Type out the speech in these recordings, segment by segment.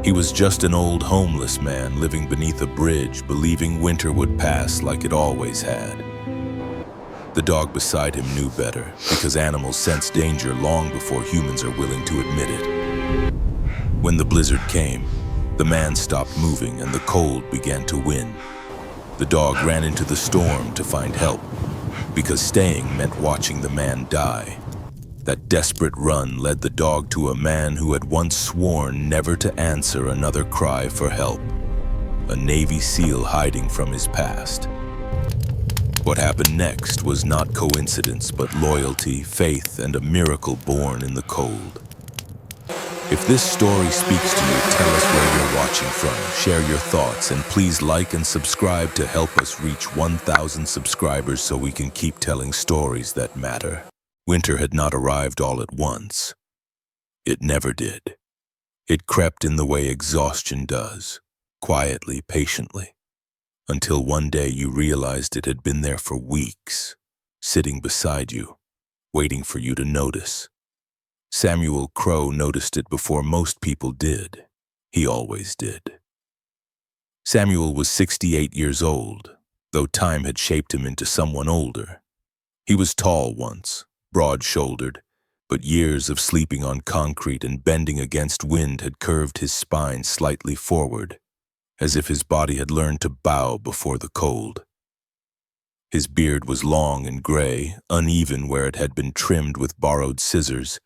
He was just an old homeless man living beneath a bridge, believing winter would pass like it always had. The dog beside him knew better, because animals sense danger long before humans are willing to admit it. When the blizzard came, the man stopped moving and the cold began to win. The dog ran into the storm to find help, because staying meant watching the man die. That desperate run led the dog to a man who had once sworn never to answer another cry for help, a Navy SEAL hiding from his past. What happened next was not coincidence, but loyalty, faith, and a miracle born in the cold. If this story speaks to you, tell us where you're watching from, share your thoughts, and please like and subscribe to help us reach 1,000 subscribers so we can keep telling stories that matter. Winter had not arrived all at once. It never did. It crept in the way exhaustion does, quietly, patiently, until one day you realized it had been there for weeks, sitting beside you, waiting for you to notice. Samuel Crow noticed it before most people did. He always did. Samuel was 68 years old, though time had shaped him into someone older. He was tall once, broad-shouldered, but years of sleeping on concrete and bending against wind had curved his spine slightly forward, as if his body had learned to bow before the cold. His beard was long and gray, uneven where it had been trimmed with borrowed scissors,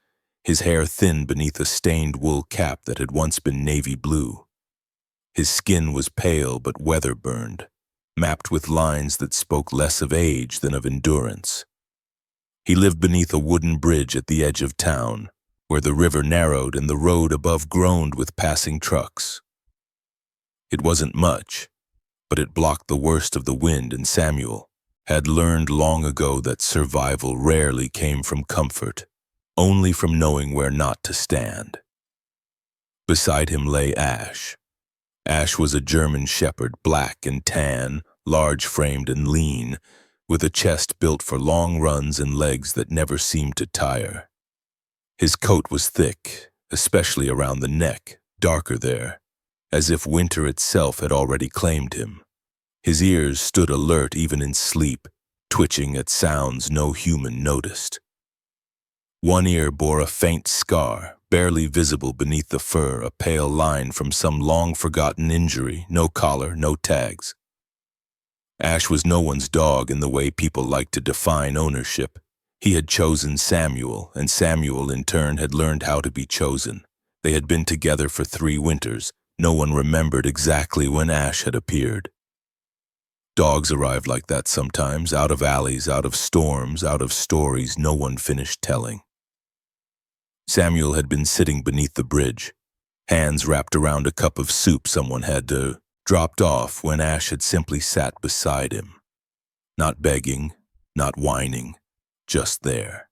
his hair thin beneath a stained wool cap that had once been navy blue. His skin was pale but weather-burned, mapped with lines that spoke less of age than of endurance. He lived beneath a wooden bridge at the edge of town, where the river narrowed and the road above groaned with passing trucks. It wasn't much, but it blocked the worst of the wind, and Samuel had learned long ago that survival rarely came from comfort, only from knowing where not to stand. Beside him lay Ash. Ash was a German shepherd, black and tan, large-framed and lean, with a chest built for long runs and legs that never seemed to tire. His coat was thick, especially around the neck, darker there, as if winter itself had already claimed him. His ears stood alert even in sleep, twitching at sounds no human noticed. One ear bore a faint scar, barely visible beneath the fur, a pale line from some long-forgotten injury, no collar, no tags. Ash was no one's dog in the way people like to define ownership. He had chosen Samuel, and Samuel in turn had learned how to be chosen. They had been together for 3 winters. No one remembered exactly when Ash had appeared. Dogs arrived like that sometimes, out of alleys, out of storms, out of stories no one finished telling. Samuel had been sitting beneath the bridge, hands wrapped around a cup of soup someone had dropped off when Ash had simply sat beside him. Not begging, not whining, just there.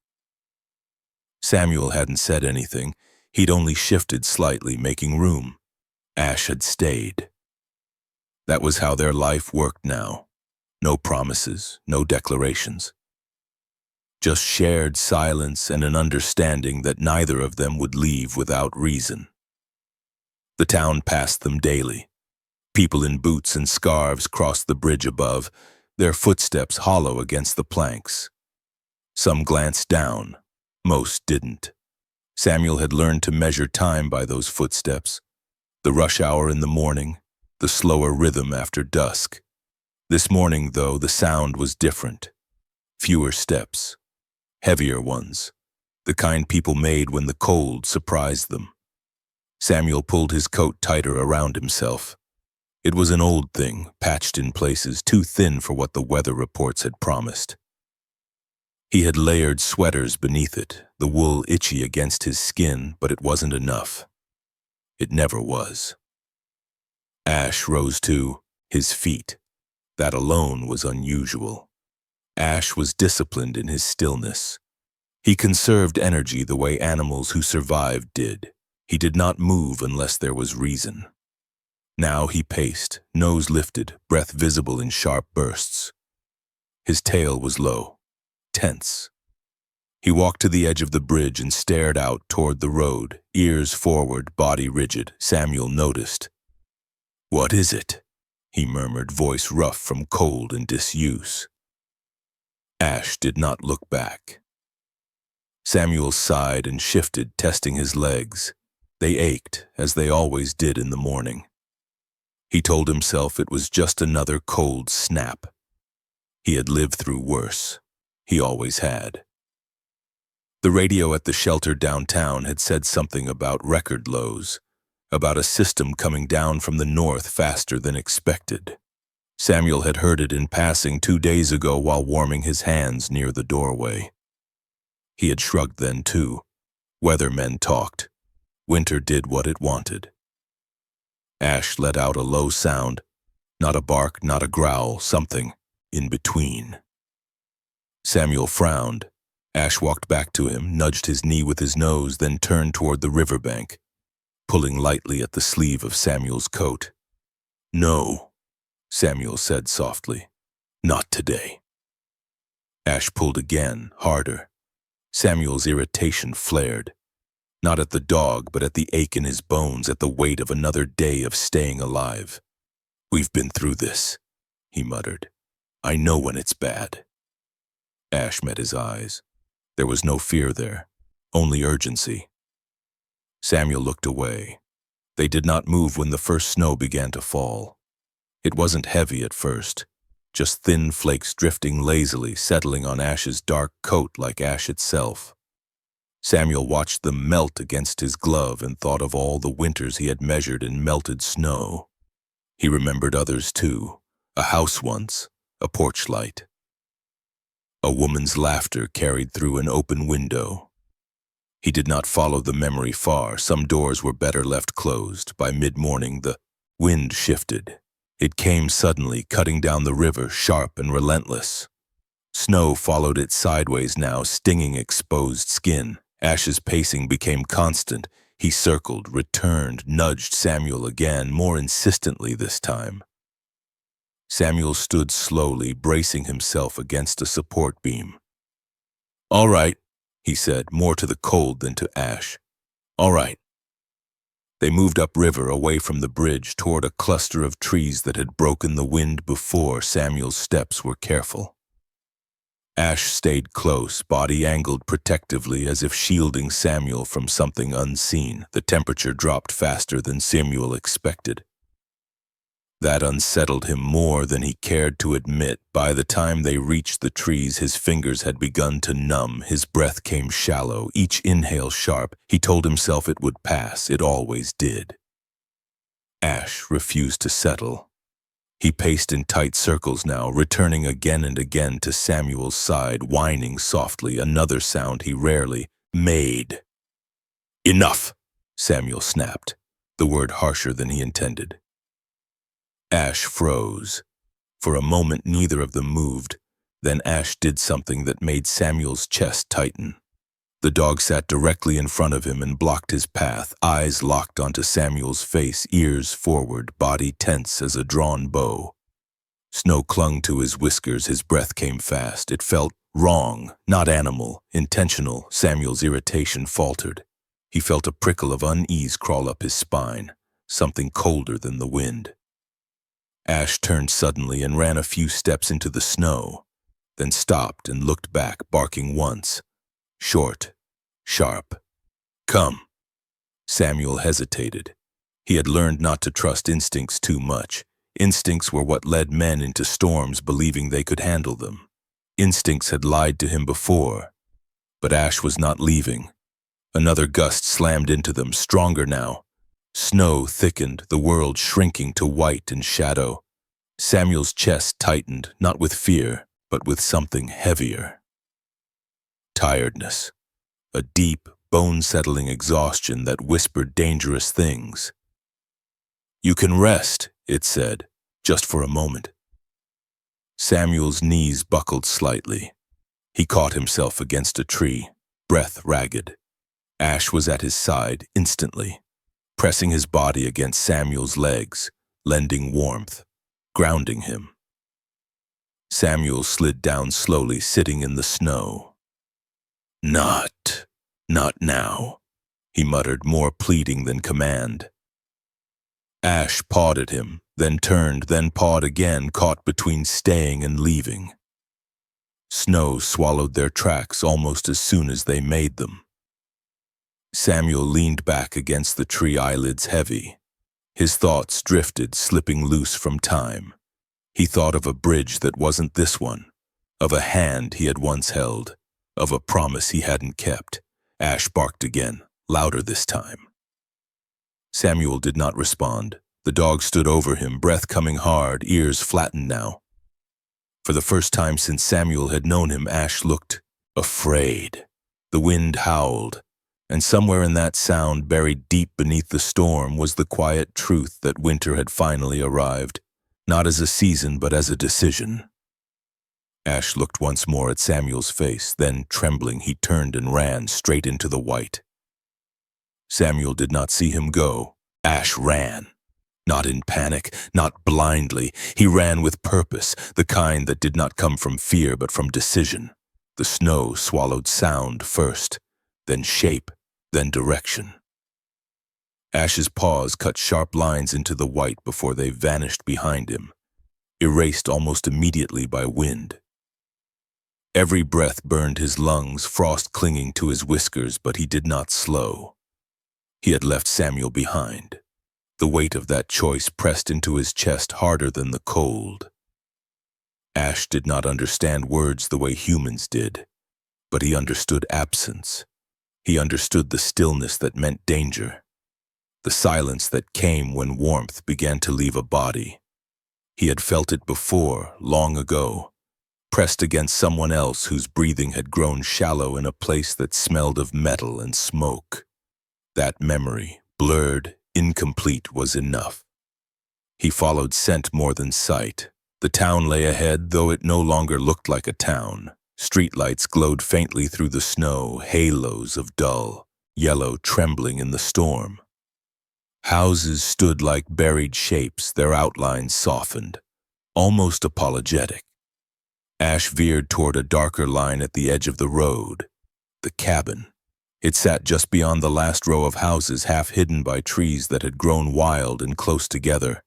Samuel hadn't said anything. He'd only shifted slightly, making room. Ash had stayed. That was how their life worked now. No promises, no declarations. Just shared silence and an understanding that neither of them would leave without reason. The town passed them daily. People in boots and scarves crossed the bridge above, their footsteps hollow against the planks. Some glanced down, most didn't. Samuel had learned to measure time by those footsteps. The rush hour in the morning, the slower rhythm after dusk. This morning, though, the sound was different. Fewer steps, heavier ones, the kind people made when the cold surprised them. Samuel pulled his coat tighter around himself. It was an old thing, patched in places, too thin for what the weather reports had promised. He had layered sweaters beneath it, the wool itchy against his skin, but it wasn't enough. It never was. Ash rose to his feet. That alone was unusual. Ash was disciplined in his stillness. He conserved energy the way animals who survived did. He did not move unless there was reason. Now he paced, nose lifted, breath visible in sharp bursts. His tail was low, tense. He walked to the edge of the bridge and stared out toward the road, ears forward, body rigid. Samuel noticed. "What is it?" he murmured, voice rough from cold and disuse. Ash did not look back. Samuel sighed and shifted, testing his legs. They ached, as they always did in the morning. He told himself it was just another cold snap. He had lived through worse. He always had. The radio at the shelter downtown had said something about record lows, about a system coming down from the north faster than expected. Samuel had heard it in passing 2 days ago while warming his hands near the doorway. He had shrugged then, too. Weathermen talked. Winter did what it wanted. Ash let out a low sound, not a bark, not a growl, something in between. Samuel frowned. Ash walked back to him, nudged his knee with his nose, then turned toward the riverbank, pulling lightly at the sleeve of Samuel's coat. "No," Samuel said softly. "Not today." Ash pulled again, harder. Samuel's irritation flared. Not at the dog, but at the ache in his bones, at the weight of another day of staying alive. "We've been through this," he muttered. "I know when it's bad." Ash met his eyes. There was no fear there, only urgency. Samuel looked away. They did not move when the first snow began to fall. It wasn't heavy at first, just thin flakes drifting lazily, settling on Ash's dark coat like ash itself. Samuel watched them melt against his glove and thought of all the winters he had measured in melted snow. He remembered others too, a house once, a porch light. A woman's laughter carried through an open window. He did not follow the memory far. Some doors were better left closed. By mid-morning, the wind shifted. It came suddenly, cutting down the river, sharp and relentless. Snow followed it sideways now, stinging exposed skin. Ash's pacing became constant. He circled, returned, nudged Samuel again, more insistently this time. Samuel stood slowly, bracing himself against a support beam. "All right," he said, more to the cold than to Ash. "All right." They moved upriver, away from the bridge, toward a cluster of trees that had broken the wind before. Samuel's steps were careful. Ash stayed close, body angled protectively as if shielding Samuel from something unseen. The temperature dropped faster than Samuel expected. That unsettled him more than he cared to admit. By the time they reached the trees, his fingers had begun to numb. His breath came shallow, each inhale sharp. He told himself it would pass. It always did. Ash refused to settle. He paced in tight circles now, returning again and again to Samuel's side, whining softly, another sound he rarely made. "Enough!" Samuel snapped, the word harsher than he intended. Ash froze. For a moment neither of them moved. Then Ash did something that made Samuel's chest tighten. The dog sat directly in front of him and blocked his path, eyes locked onto Samuel's face, ears forward, body tense as a drawn bow. Snow clung to his whiskers, his breath came fast. It felt wrong, not animal, intentional. Samuel's irritation faltered. He felt a prickle of unease crawl up his spine, something colder than the wind. Ash turned suddenly and ran a few steps into the snow, then stopped and looked back, barking once. Short, sharp. "Come." Samuel hesitated. He had learned not to trust instincts too much. Instincts were what led men into storms, believing they could handle them. Instincts had lied to him before, but Ash was not leaving. Another gust slammed into them, stronger now. Snow thickened, the world shrinking to white and shadow. Samuel's chest tightened, not with fear, but with something heavier. Tiredness. A deep, bone-settling exhaustion that whispered dangerous things. "You can rest," it said, "just for a moment." Samuel's knees buckled slightly. He caught himself against a tree, breath ragged. Ash was at his side instantly, pressing his body against Samuel's legs, lending warmth, grounding him. Samuel slid down slowly, sitting in the snow. Not, not now, he muttered, more pleading than command. Ash pawed at him, then turned, then pawed again, caught between staying and leaving. Snow swallowed their tracks almost as soon as they made them. Samuel leaned back against the tree, eyelids heavy. His thoughts drifted, slipping loose from time. He thought of a bridge that wasn't this one, of a hand he had once held, of a promise he hadn't kept. Ash barked again, louder this time. Samuel did not respond. The dog stood over him, breath coming hard, ears flattened now. For the first time since Samuel had known him, Ash looked afraid. The wind howled, and somewhere in that sound, buried deep beneath the storm, was the quiet truth that winter had finally arrived, not as a season but as a decision. Ash looked once more at Samuel's face, then, trembling, he turned and ran straight into the white. Samuel did not see him go. Ash ran. Not in panic, not blindly. He ran with purpose, the kind that did not come from fear but from decision. The snow swallowed sound first, then shape, then direction. Ash's paws cut sharp lines into the white before they vanished behind him, erased almost immediately by wind. Every breath burned his lungs, frost clinging to his whiskers, but he did not slow. He had left Samuel behind. The weight of that choice pressed into his chest harder than the cold. Ash did not understand words the way humans did, but he understood absence. He understood the stillness that meant danger, the silence that came when warmth began to leave a body. He had felt it before, long ago, pressed against someone else whose breathing had grown shallow in a place that smelled of metal and smoke. That memory, blurred, incomplete, was enough. He followed scent more than sight. The town lay ahead, though it no longer looked like a town. Streetlights glowed faintly through the snow, halos of dull yellow trembling in the storm. Houses stood like buried shapes, their outlines softened, almost apologetic. Ash veered toward a darker line at the edge of the road. The cabin. It sat just beyond the last row of houses, half hidden by trees that had grown wild and close together.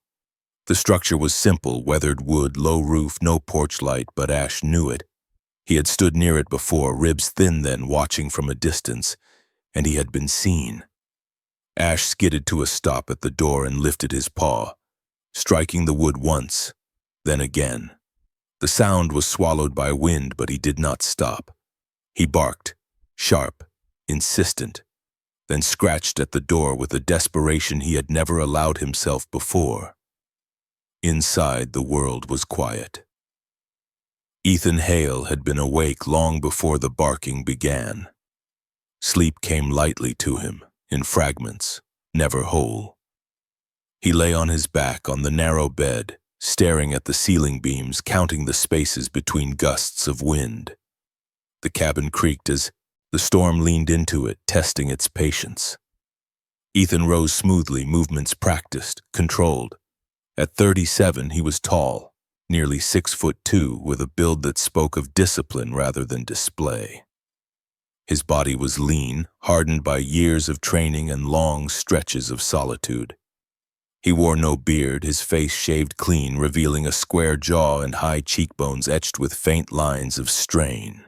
The structure was simple, weathered wood, low roof, no porch light, but Ash knew it. He had stood near it before, ribs thin then, watching from a distance, and he had been seen. Ash skidded to a stop at the door and lifted his paw, striking the wood once, then again. The sound was swallowed by wind, but he did not stop. He barked, sharp, insistent, then scratched at the door with a desperation he had never allowed himself before. Inside, the world was quiet. Ethan Hale had been awake long before the barking began. Sleep came lightly to him, in fragments, never whole. He lay on his back on the narrow bed, staring at the ceiling beams, counting the spaces between gusts of wind. The cabin creaked as the storm leaned into it, testing its patience. Ethan rose smoothly, movements practiced, controlled. At 37, he was tall, nearly 6'2", with a build that spoke of discipline rather than display. His body was lean, hardened by years of training and long stretches of solitude. He wore no beard, his face shaved clean, revealing a square jaw and high cheekbones etched with faint lines of strain.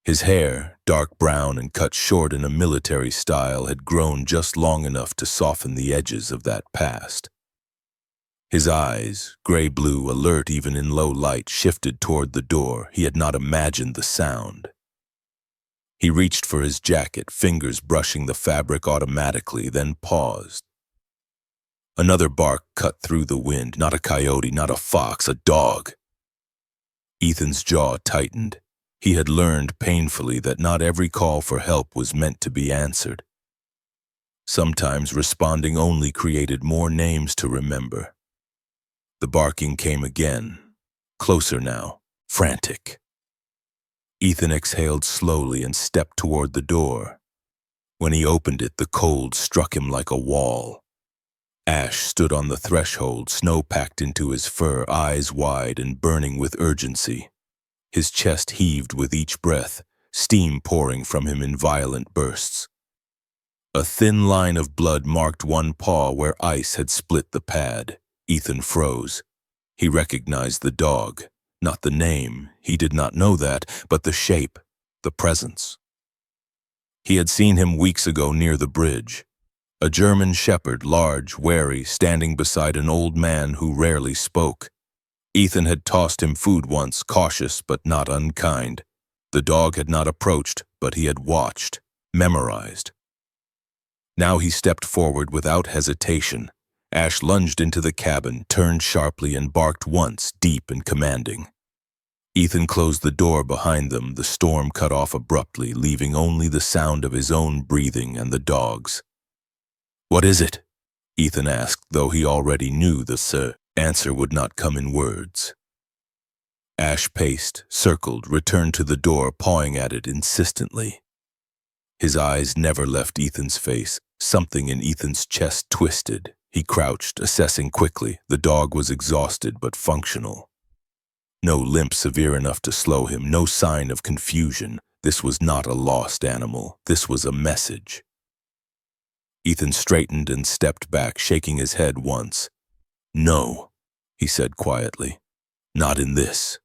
His hair, dark brown and cut short in a military style, had grown just long enough to soften the edges of that past. His eyes, gray-blue, alert even in low light, shifted toward the door. He had not imagined the sound. He reached for his jacket, fingers brushing the fabric automatically, then paused. Another bark cut through the wind, not a coyote, not a fox, a dog. Ethan's jaw tightened. He had learned painfully that not every call for help was meant to be answered. Sometimes responding only created more names to remember. The barking came again, closer now, frantic. Ethan exhaled slowly and stepped toward the door. When he opened it, the cold struck him like a wall. Ash stood on the threshold, snow packed into his fur, eyes wide and burning with urgency. His chest heaved with each breath, steam pouring from him in violent bursts. A thin line of blood marked one paw where ice had split the pad. Ethan froze. He recognized the dog. Not the name, he did not know that, but the shape, the presence. He had seen him weeks ago near the bridge. A German shepherd, large, wary, standing beside an old man who rarely spoke. Ethan had tossed him food once, cautious but not unkind. The dog had not approached, but he had watched, memorized. Now he stepped forward without hesitation. Ash lunged into the cabin, turned sharply, and barked once, deep and commanding. Ethan closed the door behind them, the storm cut off abruptly, leaving only the sound of his own breathing and the dog's. "What is it?" Ethan asked, though he already knew the answer would not come in words. Ash paced, circled, returned to the door, pawing at it insistently. His eyes never left Ethan's face. Something in Ethan's chest twisted. He crouched, assessing quickly. The dog was exhausted but functional. No limp severe enough to slow him, no sign of confusion. This was not a lost animal. This was a message. Ethan straightened and stepped back, shaking his head once. "No," he said quietly. "Not in this."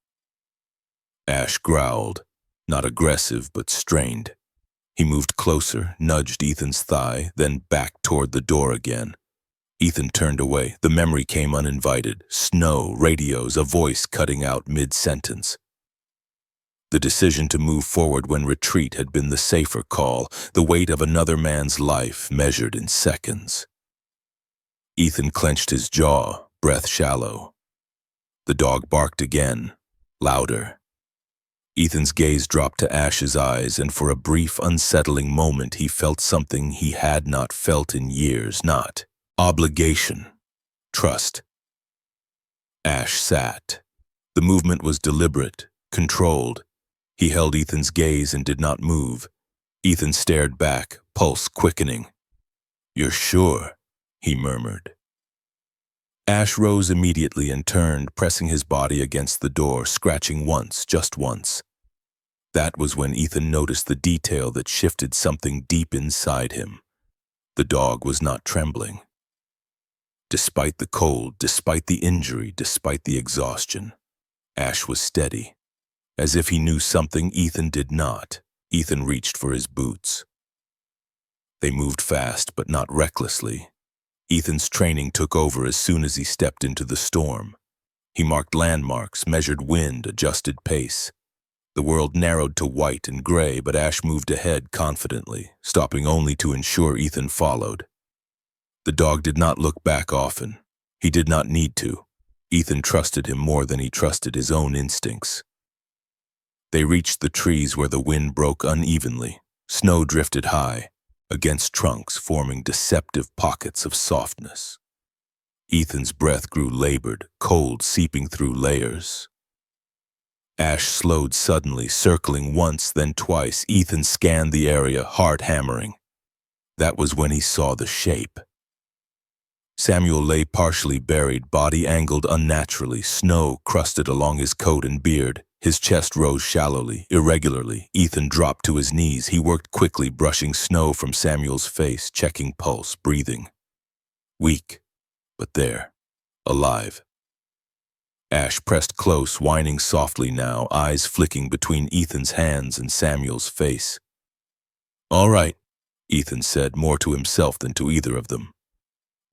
Ash growled, not aggressive but strained. He moved closer, nudged Ethan's thigh, then back toward the door again. Ethan turned away. The memory came uninvited. Snow, radios, a voice cutting out mid-sentence. The decision to move forward when retreat had been the safer call, the weight of another man's life measured in seconds. Ethan clenched his jaw, breath shallow. The dog barked again, louder. Ethan's gaze dropped to Ash's eyes, and for a brief, unsettling moment he felt something he had not felt in years, not obligation, trust. Ash sat. The movement was deliberate, controlled. He held Ethan's gaze and did not move. Ethan stared back, pulse quickening. "You're sure?" he murmured. Ash rose immediately and turned, pressing his body against the door, scratching once, just once. That was when Ethan noticed the detail that shifted something deep inside him. The dog was not trembling. Despite the cold, despite the injury, despite the exhaustion, Ash was steady. As if he knew something Ethan did not, Ethan reached for his boots. They moved fast, but not recklessly. Ethan's training took over as soon as he stepped into the storm. He marked landmarks, measured wind, adjusted pace. The world narrowed to white and gray, but Ash moved ahead confidently, stopping only to ensure Ethan followed. The dog did not look back often. He did not need to. Ethan trusted him more than he trusted his own instincts. They reached the trees where the wind broke unevenly. Snow drifted high, against trunks, forming deceptive pockets of softness. Ethan's breath grew labored, cold seeping through layers. Ash slowed suddenly, circling once, then twice. Ethan scanned the area, heart hammering. That was when he saw the shape. Samuel lay partially buried, body angled unnaturally, snow crusted along his coat and beard. His chest rose shallowly, irregularly. Ethan dropped to his knees. He worked quickly, brushing snow from Samuel's face, checking pulse, breathing. Weak, but there, alive. Ash pressed close, whining softly now, eyes flicking between Ethan's hands and Samuel's face. "All right," Ethan said, more to himself than to either of them.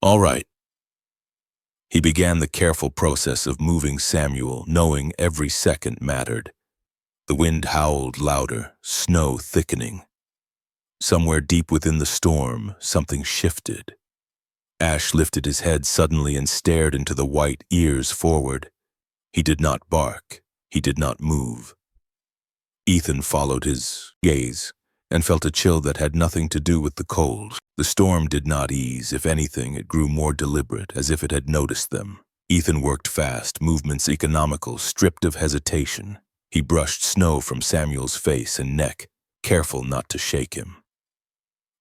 "All right." He began the careful process of moving Samuel, knowing every second mattered. The wind howled louder, snow thickening. Somewhere deep within the storm, something shifted. Ash lifted his head suddenly and stared into the white, ears forward. He did not bark. He did not move. Ethan followed his gaze and felt a chill that had nothing to do with the cold. The storm did not ease. If anything, it grew more deliberate, as if it had noticed them. Ethan worked fast, movements economical, stripped of hesitation. He brushed snow from Samuel's face and neck, careful not to shake him.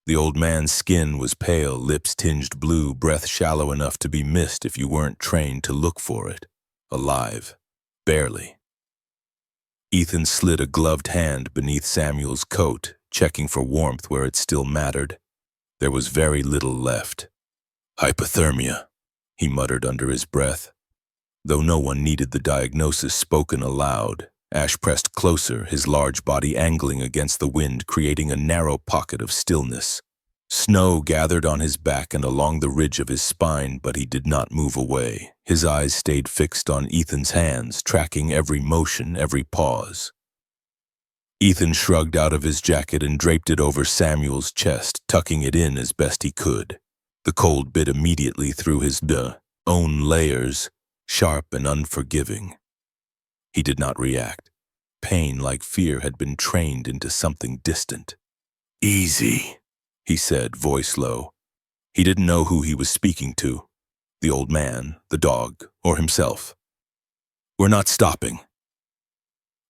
The old man's skin was pale, lips tinged blue, breath shallow enough to be missed if you weren't trained to look for it. Alive. Barely. Ethan slid a gloved hand beneath Samuel's coat, checking for warmth where it still mattered. There was very little left. Hypothermia, he muttered under his breath. Though no one needed the diagnosis spoken aloud, Ash pressed closer, his large body angling against the wind, creating a narrow pocket of stillness. Snow gathered on his back and along the ridge of his spine, but he did not move away. His eyes stayed fixed on Ethan's hands, tracking every motion, every pause. Ethan shrugged out of his jacket and draped it over Samuel's chest, tucking it in as best he could. The cold bit immediately through his own layers, sharp and unforgiving. He did not react. Pain, like fear, had been trained into something distant. "Easy," he said, voice low. He didn't know who he was speaking to, the old man, the dog, or himself. "We're not stopping."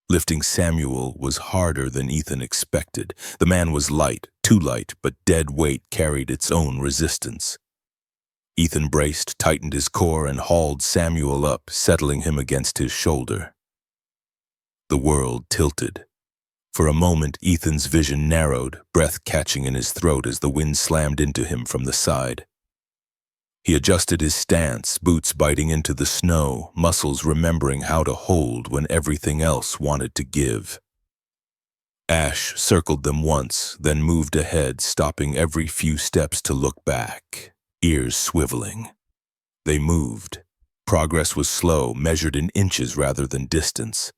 Lifting Samuel was harder than Ethan expected. The man was light, too light, but dead weight carried its own resistance. Ethan braced, tightened his core, and hauled Samuel up, settling him against his shoulder. The world tilted. For a moment, Ethan's vision narrowed, breath catching in his throat as the wind slammed into him from the side. He adjusted his stance, boots biting into the snow, muscles remembering how to hold when everything else wanted to give. Ash circled them once, then moved ahead, stopping every few steps to look back, ears swiveling. They moved. Progress was slow, measured in inches rather than distance.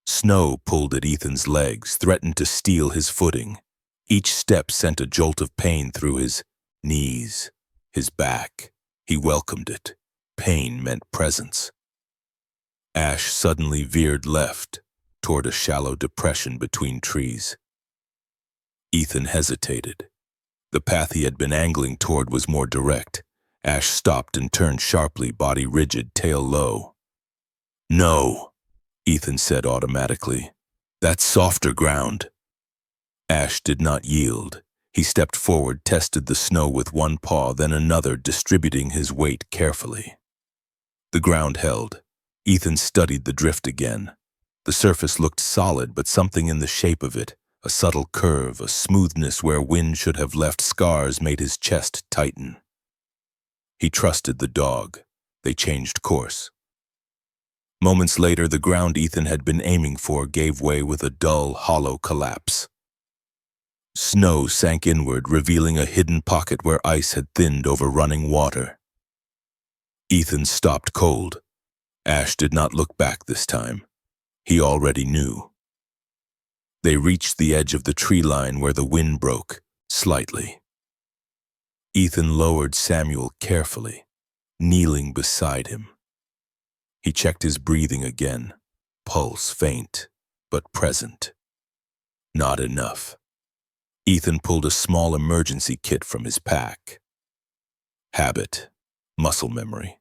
Snow pulled at Ethan's legs, threatened to steal his footing. Each step sent a jolt of pain through his knees, his back. He welcomed it. Pain meant presence. Ash suddenly veered left, toward a shallow depression between trees. Ethan hesitated. The path he had been angling toward was more direct. Ash stopped and turned sharply, body rigid, tail low. "No," Ethan said automatically. "That's softer ground." Ash did not yield. He stepped forward, tested the snow with one paw, then another, distributing his weight carefully. The ground held. Ethan studied the drift again. The surface looked solid, but something in the shape of it, a subtle curve, a smoothness where wind should have left scars, made his chest tighten. He trusted the dog. They changed course. Moments later, the ground Ethan had been aiming for gave way with a dull, hollow collapse. Snow sank inward, revealing a hidden pocket where ice had thinned over running water. Ethan stopped cold. Ash did not look back this time. He already knew. They reached the edge of the tree line where the wind broke, slightly. Ethan lowered Samuel carefully, kneeling beside him. He checked his breathing again, pulse faint, but present. Not enough. Ethan pulled a small emergency kit from his pack. Habit, muscle memory.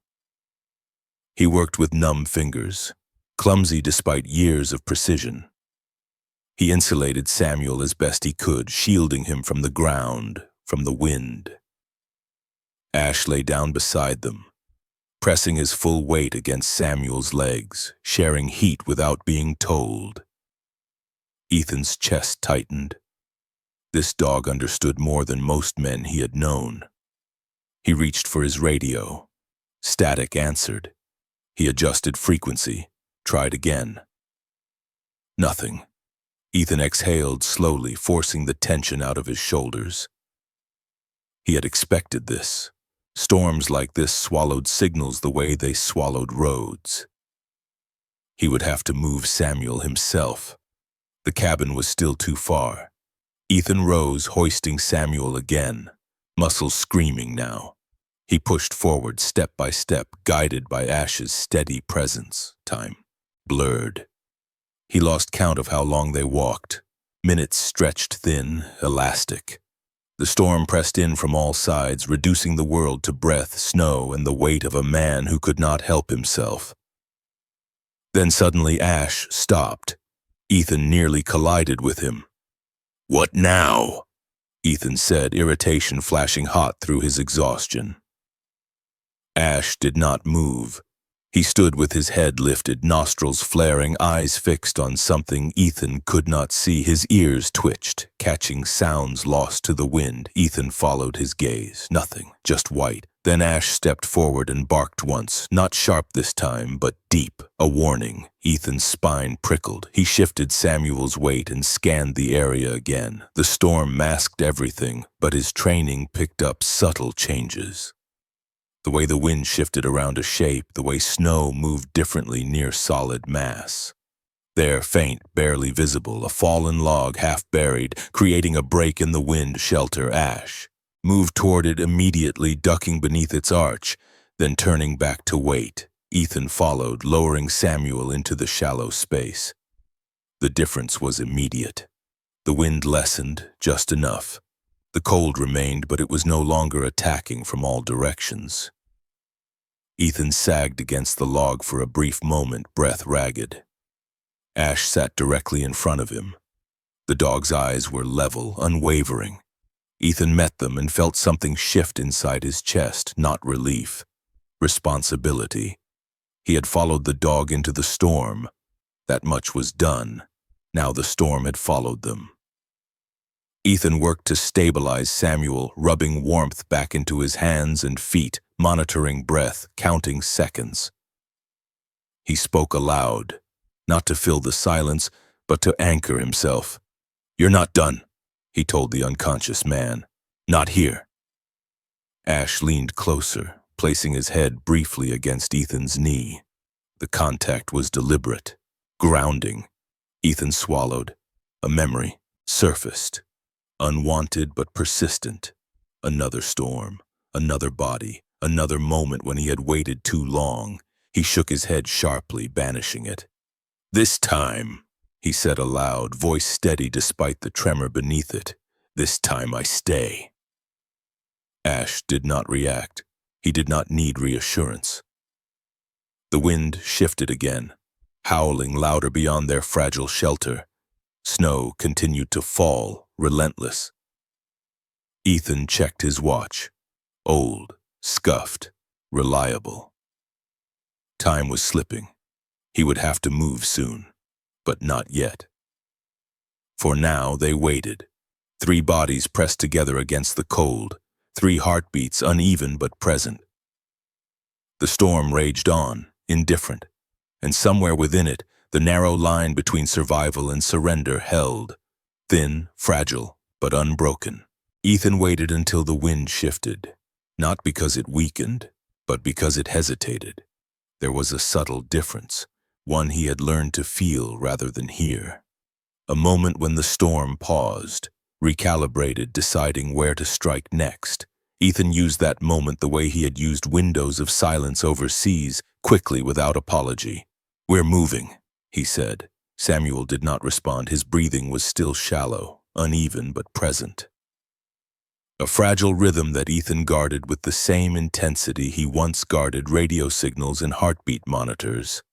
He worked with numb fingers, clumsy despite years of precision. He insulated Samuel as best he could, shielding him from the ground, from the wind. Ash lay down beside them, pressing his full weight against Samuel's legs, sharing heat without being told. Ethan's chest tightened. This dog understood more than most men he had known. He reached for his radio. Static answered. He adjusted frequency, tried again. Nothing. Ethan exhaled slowly, forcing the tension out of his shoulders. He had expected this. Storms like this swallowed signals the way they swallowed roads. He would have to move Samuel himself. The cabin was still too far. Ethan rose, hoisting Samuel again, muscles screaming now. He pushed forward step by step, guided by Ash's steady presence. Time blurred. He lost count of how long they walked. Minutes stretched thin, elastic. The storm pressed in from all sides, reducing the world to breath, snow, and the weight of a man who could not help himself. Then suddenly Ash stopped. Ethan nearly collided with him. "What now?" Ethan said, irritation flashing hot through his exhaustion. Ash did not move. He stood with his head lifted, nostrils flaring, eyes fixed on something Ethan could not see. His ears twitched, catching sounds lost to the wind. Ethan followed his gaze. Nothing, just white. Then Ash stepped forward and barked once, not sharp this time, but deep, a warning. Ethan's spine prickled. He shifted Samuel's weight and scanned the area again. The storm masked everything, but his training picked up subtle changes. The way the wind shifted around a shape, the way snow moved differently near solid mass. There, faint, barely visible, a fallen log half buried, creating a break in the wind shelter. Ash moved toward it immediately, ducking beneath its arch, then turning back to wait. Ethan followed, lowering Samuel into the shallow space. The difference was immediate. The wind lessened, just enough. The cold remained, but it was no longer attacking from all directions. Ethan sagged against the log for a brief moment, breath ragged. Ash sat directly in front of him. The dog's eyes were level, unwavering. Ethan met them and felt something shift inside his chest, not relief. Responsibility. He had followed the dog into the storm. That much was done. Now the storm had followed them. Ethan worked to stabilize Samuel, rubbing warmth back into his hands and feet, monitoring breath, counting seconds. He spoke aloud, not to fill the silence, but to anchor himself. "You're not done," he told the unconscious man. "Not here." Ash leaned closer, placing his head briefly against Ethan's knee. The contact was deliberate, grounding. Ethan swallowed. A memory surfaced. Unwanted but persistent. Another storm, another body, another moment when he had waited too long. He shook his head sharply, banishing it. "This time," he said aloud, voice steady despite the tremor beneath it. "This time I stay." Ash did not react. He did not need reassurance. The wind shifted again, howling louder beyond their fragile shelter. Snow continued to fall, relentless. Ethan checked his watch. Old, scuffed, reliable. Time was slipping. He would have to move soon, but not yet. For now, they waited. 3 bodies pressed together against the cold, 3 heartbeats uneven but present. The storm raged on, indifferent, and somewhere within it, the narrow line between survival and surrender held, thin, fragile, but unbroken. Ethan waited until the wind shifted, not because it weakened, but because it hesitated. There was a subtle difference, one he had learned to feel rather than hear. A moment when the storm paused, recalibrated, deciding where to strike next. Ethan used that moment the way he had used windows of silence overseas, quickly, without apology. "We're moving," he said. Samuel did not respond. His breathing was still shallow, uneven but present. A fragile rhythm that Ethan guarded with the same intensity he once guarded radio signals and heartbeat monitors.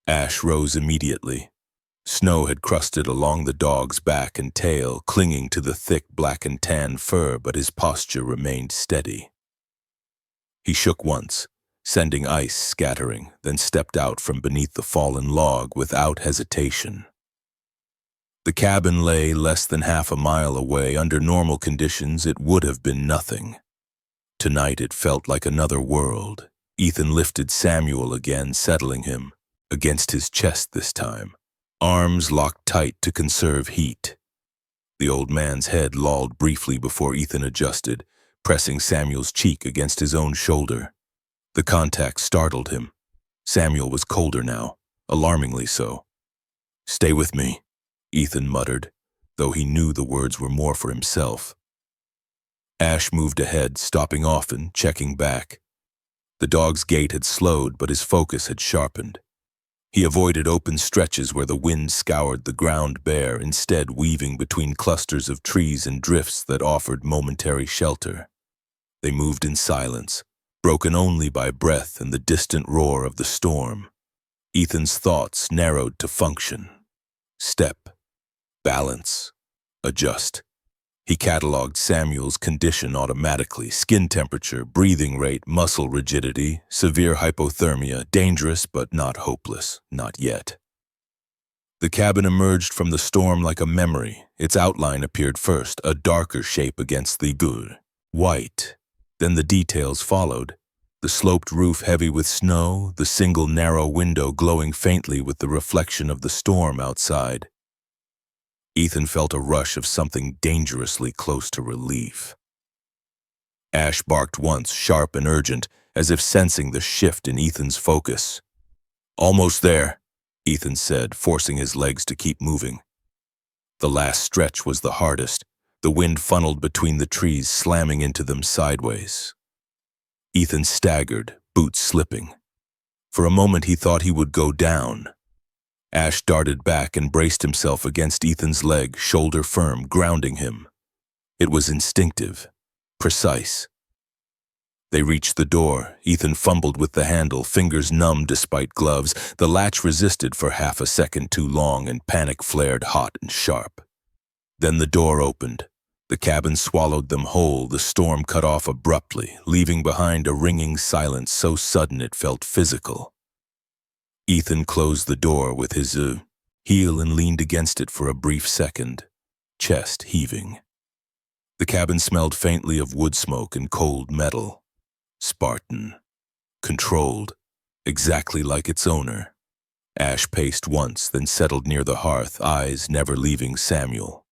Ash rose immediately. Snow had crusted along the dog's back and tail, clinging to the thick black and tan fur, but his posture remained steady. He shook once, sending ice scattering, then stepped out from beneath the fallen log without hesitation. The cabin lay less than half a mile away. Under normal conditions, it would have been nothing. Tonight it felt like another world. Ethan lifted Samuel again, settling him, against his chest this time, arms locked tight to conserve heat. The old man's head lolled briefly before Ethan adjusted, pressing Samuel's cheek against his own shoulder. The contact startled him. Samuel was colder now, alarmingly so. "Stay with me," Ethan muttered, though he knew the words were more for himself. Ash moved ahead, stopping often, checking back. The dog's gait had slowed, but his focus had sharpened. He avoided open stretches where the wind scoured the ground bare, instead weaving between clusters of trees and drifts that offered momentary shelter. They moved in silence, broken only by breath and the distant roar of the storm. Ethan's thoughts narrowed to function. Step, balance, adjust. He cataloged Samuel's condition automatically: skin temperature, breathing rate, muscle rigidity, severe hypothermia, dangerous but not hopeless, not yet. The cabin emerged from the storm like a memory. Its outline appeared first, a darker shape against the white. Then the details followed. The sloped roof heavy with snow, the single narrow window glowing faintly with the reflection of the storm outside. Ethan felt a rush of something dangerously close to relief. Ash barked once, sharp and urgent, as if sensing the shift in Ethan's focus. "Almost there," Ethan said, forcing his legs to keep moving. The last stretch was the hardest. The wind funneled between the trees, slamming into them sideways. Ethan staggered, boots slipping. For a moment he thought he would go down. Ash darted back and braced himself against Ethan's leg, shoulder firm, grounding him. It was instinctive, precise. They reached the door. Ethan fumbled with the handle, fingers numb despite gloves. The latch resisted for half a second too long, and panic flared hot and sharp. Then the door opened. The cabin swallowed them whole. The storm cut off abruptly, leaving behind a ringing silence so sudden it felt physical. Ethan closed the door with his heel and leaned against it for a brief second, chest heaving. The cabin smelled faintly of wood smoke and cold metal. Spartan. Controlled. Exactly like its owner. Ash paced once, then settled near the hearth, eyes never leaving Samuel.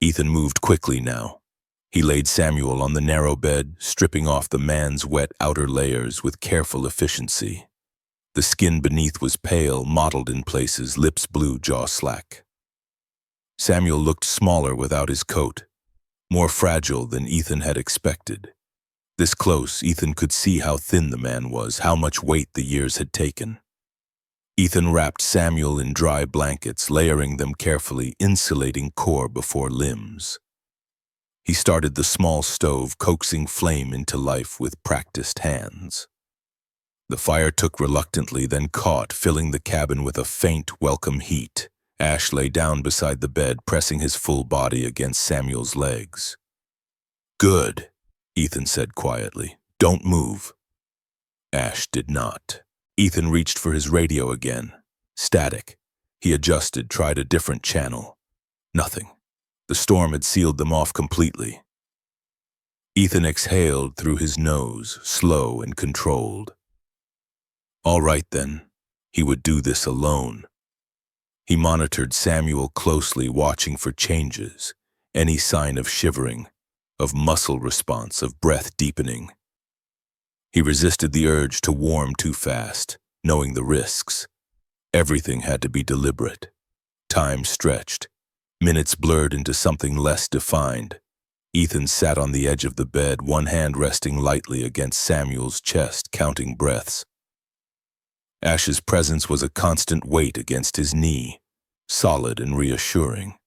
Ethan moved quickly now. He laid Samuel on the narrow bed, stripping off the man's wet outer layers with careful efficiency. The skin beneath was pale, mottled in places, lips blue, jaw slack. Samuel looked smaller without his coat, more fragile than Ethan had expected. This close, Ethan could see how thin the man was, how much weight the years had taken. Ethan wrapped Samuel in dry blankets, layering them carefully, insulating core before limbs. He started the small stove, coaxing flame into life with practiced hands. The fire took reluctantly, then caught, filling the cabin with a faint, welcome heat. Ash lay down beside the bed, pressing his full body against Samuel's legs. "Good," Ethan said quietly. "Don't move." Ash did not. Ethan reached for his radio again. Static. He adjusted, tried a different channel. Nothing. The storm had sealed them off completely. Ethan exhaled through his nose, slow and controlled. All right then, he would do this alone. He monitored Samuel closely, watching for changes, any sign of shivering, of muscle response, of breath deepening. He resisted the urge to warm too fast, knowing the risks. Everything had to be deliberate. Time stretched. Minutes blurred into something less defined. Ethan sat on the edge of the bed, one hand resting lightly against Samuel's chest, counting breaths. Ash's presence was a constant weight against his knee, solid and reassuring.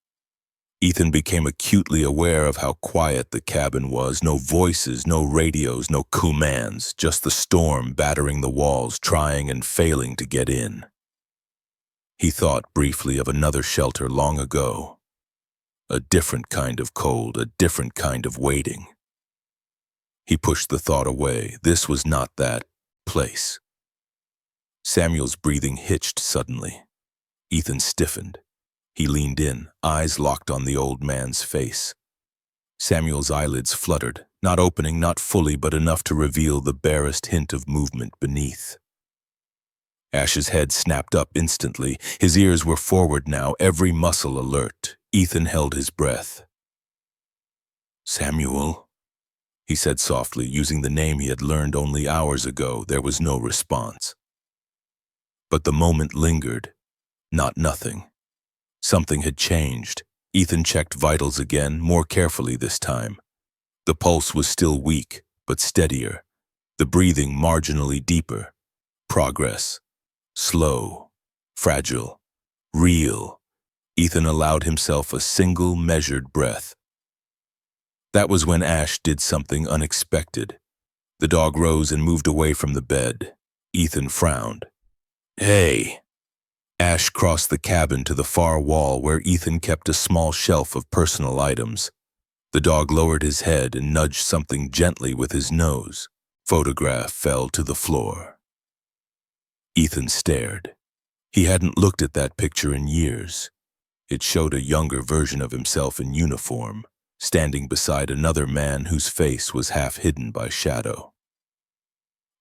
Ethan became acutely aware of how quiet the cabin was. No voices, no radios, no commands, just the storm battering the walls, trying and failing to get in. He thought briefly of another shelter long ago. A different kind of cold, a different kind of waiting. He pushed the thought away. This was not that place. Samuel's breathing hitched suddenly. Ethan stiffened. He leaned in, eyes locked on the old man's face. Samuel's eyelids fluttered, not opening, not fully, but enough to reveal the barest hint of movement beneath. Ash's head snapped up instantly. His ears were forward now, every muscle alert. Ethan held his breath. "Samuel," he said softly, using the name he had learned only hours ago. There was no response. But the moment lingered. Not nothing. Something had changed. Ethan checked vitals again, more carefully this time. The pulse was still weak, but steadier. The breathing marginally deeper. Progress. Slow. Fragile. Real. Ethan allowed himself a single measured breath. That was when Ash did something unexpected. The dog rose and moved away from the bed. Ethan frowned. "Hey!" Ash crossed the cabin to the far wall where Ethan kept a small shelf of personal items. The dog lowered his head and nudged something gently with his nose. Photograph fell to the floor. Ethan stared. He hadn't looked at that picture in years. It showed a younger version of himself in uniform, standing beside another man whose face was half hidden by shadow.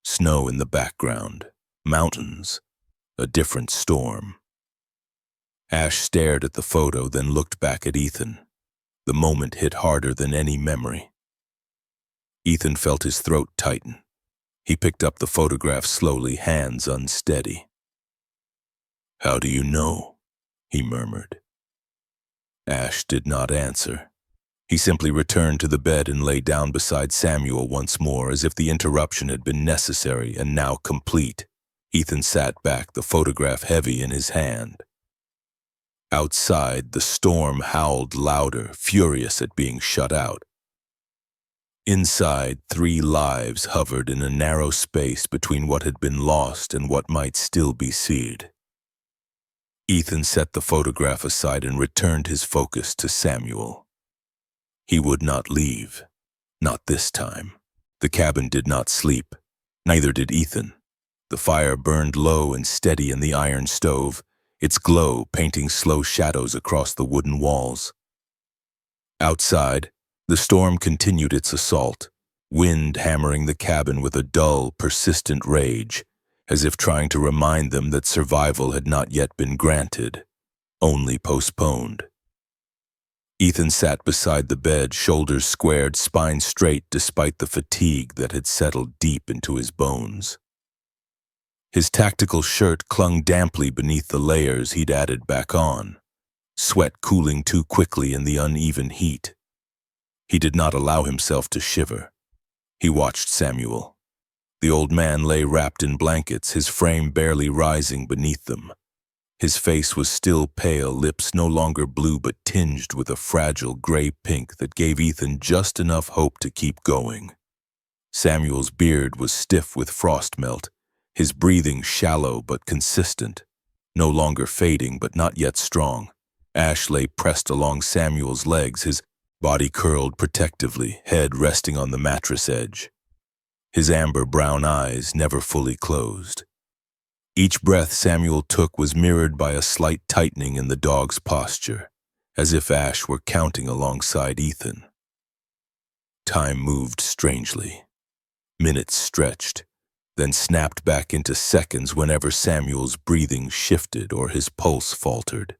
Snow in the background, mountains, a different storm. Ash stared at the photo, then looked back at Ethan. The moment hit harder than any memory. Ethan felt his throat tighten. He picked up the photograph slowly, hands unsteady. "How do you know?" he murmured. Ash did not answer. He simply returned to the bed and lay down beside Samuel once more, as if the interruption had been necessary and now complete. Ethan sat back, the photograph heavy in his hand. Outside, the storm howled louder, furious at being shut out. Inside, 3 lives hovered in a narrow space between what had been lost and what might still be seed. Ethan set the photograph aside and returned his focus to Samuel. He would not leave. Not this time. The cabin did not sleep. Neither did Ethan. The fire burned low and steady in the iron stove, its glow painting slow shadows across the wooden walls. Outside, the storm continued its assault, wind hammering the cabin with a dull, persistent rage, as if trying to remind them that survival had not yet been granted, only postponed. Ethan sat beside the bed, shoulders squared, spine straight despite the fatigue that had settled deep into his bones. His tactical shirt clung damply beneath the layers he'd added back on, sweat cooling too quickly in the uneven heat. He did not allow himself to shiver. He watched Samuel. The old man lay wrapped in blankets, his frame barely rising beneath them. His face was still pale, lips no longer blue but tinged with a fragile gray pink that gave Ethan just enough hope to keep going. Samuel's beard was stiff with frost melt, his breathing shallow but consistent, no longer fading but not yet strong. Ash lay pressed along Samuel's legs, his body curled protectively, head resting on the mattress edge. His amber-brown eyes never fully closed. Each breath Samuel took was mirrored by a slight tightening in the dog's posture, as if Ash were counting alongside Ethan. Time moved strangely. Minutes stretched, then snapped back into seconds whenever Samuel's breathing shifted or his pulse faltered.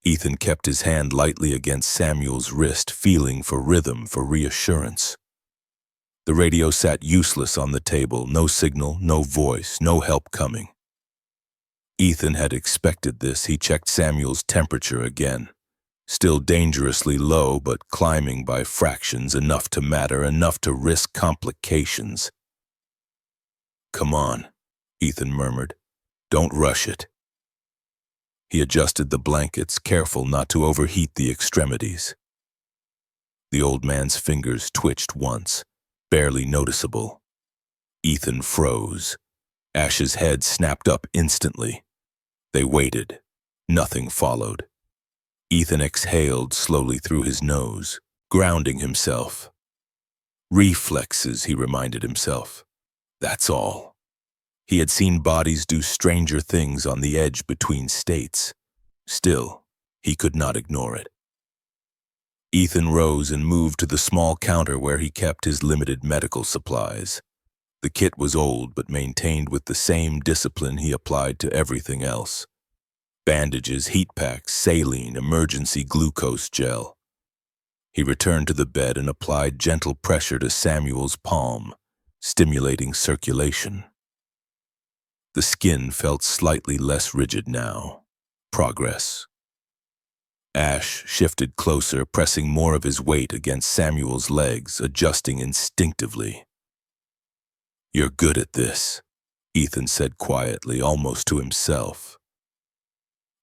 Ethan kept his hand lightly against Samuel's wrist, feeling for rhythm, for reassurance. The radio sat useless on the table, no signal, no voice, no help coming. Ethan had expected this. He checked Samuel's temperature again. Still dangerously low, but climbing by fractions, enough to matter, enough to risk complications. "Come on," Ethan murmured. "Don't rush it." He adjusted the blankets, careful not to overheat the extremities. The old man's fingers twitched once, barely noticeable. Ethan froze. Ash's head snapped up instantly. They waited. Nothing followed. Ethan exhaled slowly through his nose, grounding himself. Reflexes, he reminded himself. That's all. He had seen bodies do stranger things on the edge between states. Still, he could not ignore it. Ethan rose and moved to the small counter where he kept his limited medical supplies. The kit was old but maintained with the same discipline he applied to everything else. Bandages, heat packs, saline, emergency glucose gel. He returned to the bed and applied gentle pressure to Samuel's palm, stimulating circulation. The skin felt slightly less rigid now. Progress. Ash shifted closer, pressing more of his weight against Samuel's legs, adjusting instinctively. "You're good at this," Ethan said quietly, almost to himself.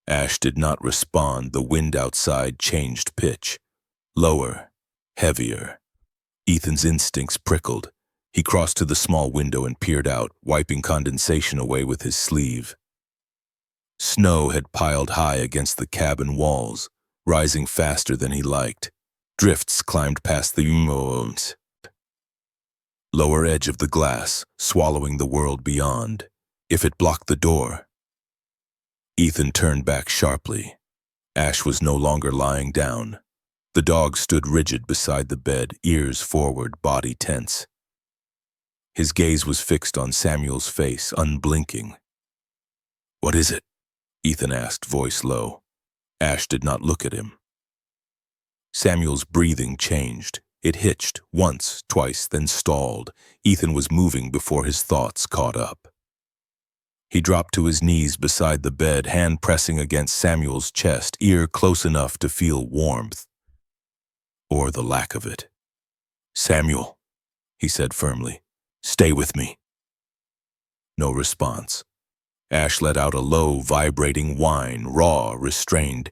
Ash did not respond. The wind outside changed pitch. Lower, heavier. Ethan's instincts prickled. He crossed to the small window and peered out, wiping condensation away with his sleeve. Snow had piled high against the cabin walls, rising faster than he liked. Drifts climbed past the lower edge of the glass, swallowing the world beyond. If it blocked the door. Ethan turned back sharply. Ash was no longer lying down. The dog stood rigid beside the bed, ears forward, body tense. His gaze was fixed on Samuel's face, unblinking. "What is it?" Ethan asked, voice low. Ash did not look at him. Samuel's breathing changed. It hitched, once, twice, then stalled. Ethan was moving before his thoughts caught up. He dropped to his knees beside the bed, hand pressing against Samuel's chest, ear close enough to feel warmth. Or the lack of it. "Samuel," he said firmly, "stay with me." No response. Ash let out a low, vibrating whine, raw, restrained.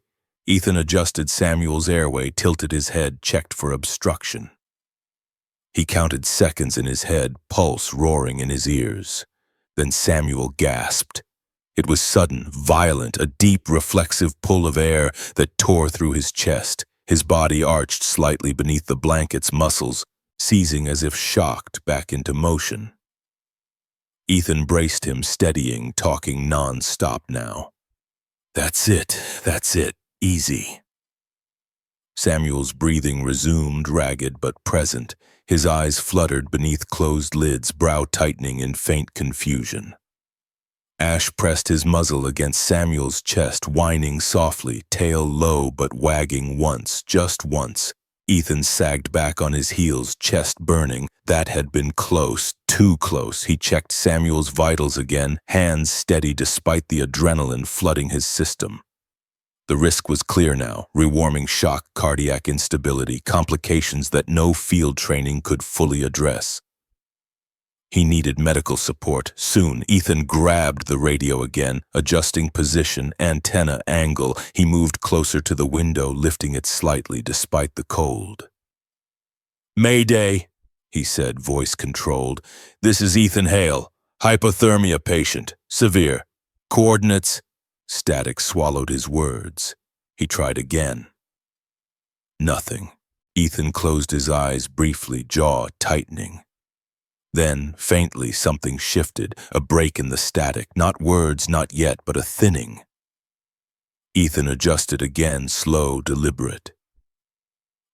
Ethan adjusted Samuel's airway, tilted his head, checked for obstruction. He counted seconds in his head, pulse roaring in his ears. Then Samuel gasped. It was sudden, violent, a deep, reflexive pull of air that tore through his chest. His body arched slightly beneath the blanket's muscles, seizing as if shocked back into motion. Ethan braced him, steadying, talking non-stop now. That's it. Easy." Samuel's breathing resumed, ragged but present. His eyes fluttered beneath closed lids, brow tightening in faint confusion. Ash pressed his muzzle against Samuel's chest, whining softly, tail low but wagging once, just once. Ethan sagged back on his heels, chest burning. That had been close, too close. He checked Samuel's vitals again, hands steady despite the adrenaline flooding his system. The risk was clear now, rewarming shock, cardiac instability, complications that no field training could fully address. He needed medical support. Soon, Ethan grabbed the radio again, adjusting position, antenna angle. He moved closer to the window, lifting it slightly despite the cold. "Mayday," he said, voice controlled. "This is Ethan Hale, hypothermia patient, severe. Coordinates." Static swallowed his words. He tried again. Nothing. Ethan closed his eyes briefly, jaw tightening. Then, faintly, something shifted, a break in the static, not words, not yet, but a thinning. Ethan adjusted again, slow, deliberate.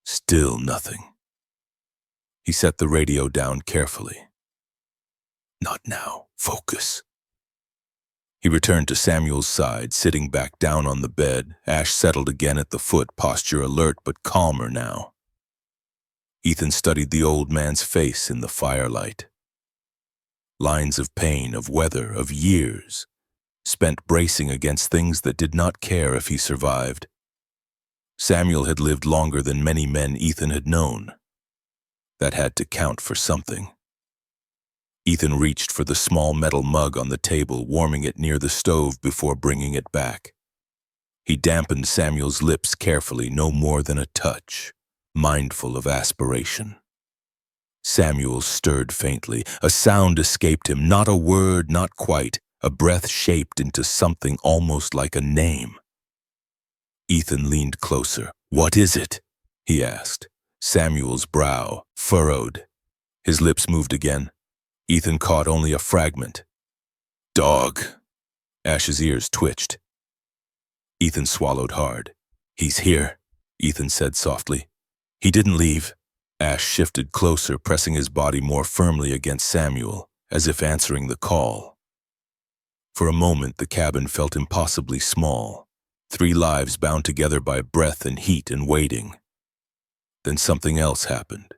Still nothing. He set the radio down carefully. "Not now. Focus." He returned to Samuel's side, sitting back down on the bed. Ash settled again at the foot, posture alert but calmer now. Ethan studied the old man's face in the firelight. Lines of pain, of weather, of years, spent bracing against things that did not care if he survived. Samuel had lived longer than many men Ethan had known. That had to count for something. Ethan reached for the small metal mug on the table, warming it near the stove before bringing it back. He dampened Samuel's lips carefully, no more than a touch, mindful of aspiration. Samuel stirred faintly. A sound escaped him, not a word, not quite, a breath shaped into something almost like a name. Ethan leaned closer. "What is it?" he asked. Samuel's brow furrowed. His lips moved again. Ethan caught only a fragment. "Dog." Ash's ears twitched. Ethan swallowed hard. "He's here," Ethan said softly. "He didn't leave." Ash shifted closer, pressing his body more firmly against Samuel, as if answering the call. For a moment, the cabin felt impossibly small. 3 lives bound together by breath and heat and waiting. Then something else happened.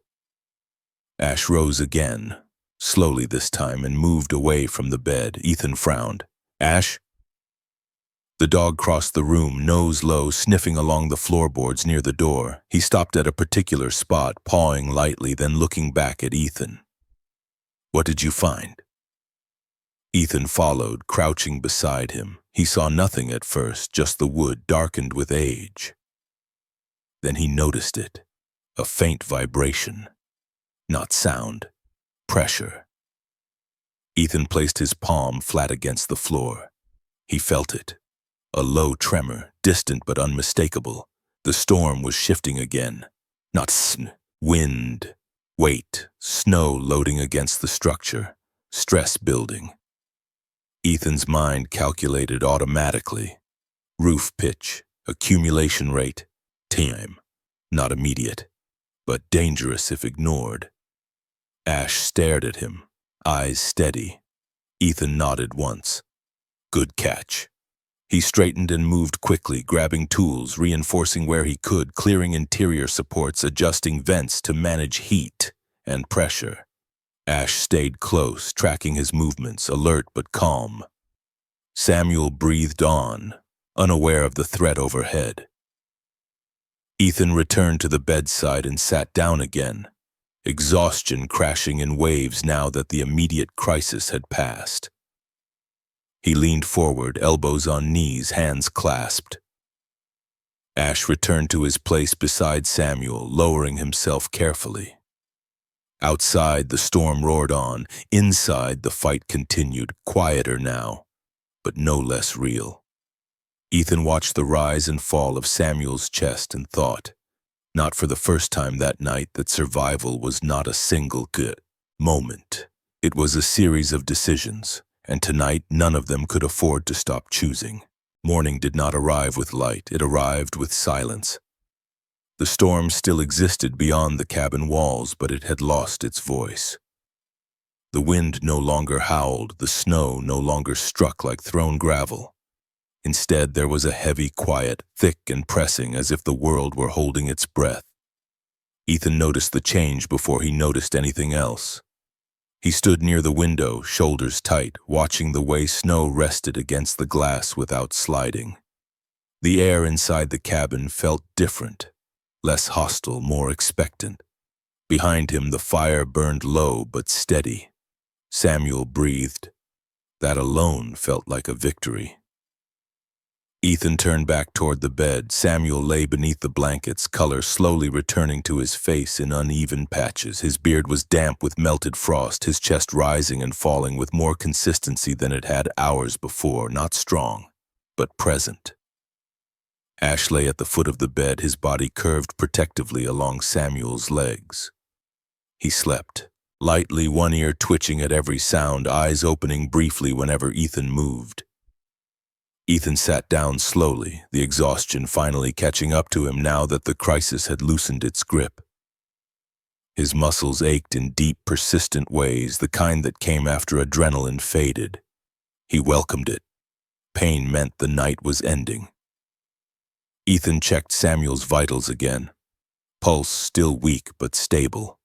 Ash rose again, slowly this time, and moved away from the bed. Ethan frowned. "Ash?" The dog crossed the room, nose low, sniffing along the floorboards near the door. He stopped at a particular spot, pawing lightly, then looking back at Ethan. "What did you find?" Ethan followed, crouching beside him. He saw nothing at first, just the wood darkened with age. Then he noticed it, a faint vibration. Not sound, pressure. Ethan placed his palm flat against the floor. He felt it. A low tremor, distant but unmistakable. The storm was shifting again. Not wind. Weight, snow loading against the structure, stress building. Ethan's mind calculated automatically. Roof pitch, accumulation rate, time. Not immediate, but dangerous if ignored. Ash stared at him, eyes steady. Ethan nodded once. Good catch. He straightened and moved quickly, grabbing tools, reinforcing where he could, clearing interior supports, adjusting vents to manage heat and pressure. Ash stayed close, tracking his movements, alert but calm. Samuel breathed on, unaware of the threat overhead. Ethan returned to the bedside and sat down again, exhaustion crashing in waves now that the immediate crisis had passed. He leaned forward, elbows on knees, hands clasped. Ash returned to his place beside Samuel, lowering himself carefully. Outside, the storm roared on. Inside, the fight continued, quieter now, but no less real. Ethan watched the rise and fall of Samuel's chest and thought, not for the first time that night, that survival was not a single good moment. It was a series of decisions, and tonight none of them could afford to stop choosing. Morning did not arrive with light, it arrived with silence. The storm still existed beyond the cabin walls, but it had lost its voice. The wind no longer howled, the snow no longer struck like thrown gravel. Instead, there was a heavy quiet, thick and pressing, as if the world were holding its breath. Ethan noticed the change before he noticed anything else. He stood near the window, shoulders tight, watching the way snow rested against the glass without sliding. The air inside the cabin felt different, less hostile, more expectant. Behind him, the fire burned low but steady. Samuel breathed. That alone felt like a victory. Ethan turned back toward the bed. Samuel lay beneath the blankets, color slowly returning to his face in uneven patches. His beard was damp with melted frost, his chest rising and falling with more consistency than it had hours before, not strong, but present. Ash lay at the foot of the bed, his body curved protectively along Samuel's legs. He slept, lightly, one ear twitching at every sound, eyes opening briefly whenever Ethan moved. Ethan sat down slowly, the exhaustion finally catching up to him now that the crisis had loosened its grip. His muscles ached in deep, persistent ways, the kind that came after adrenaline faded. He welcomed it. Pain meant the night was ending. Ethan checked Samuel's vitals again. Pulse still weak but stable.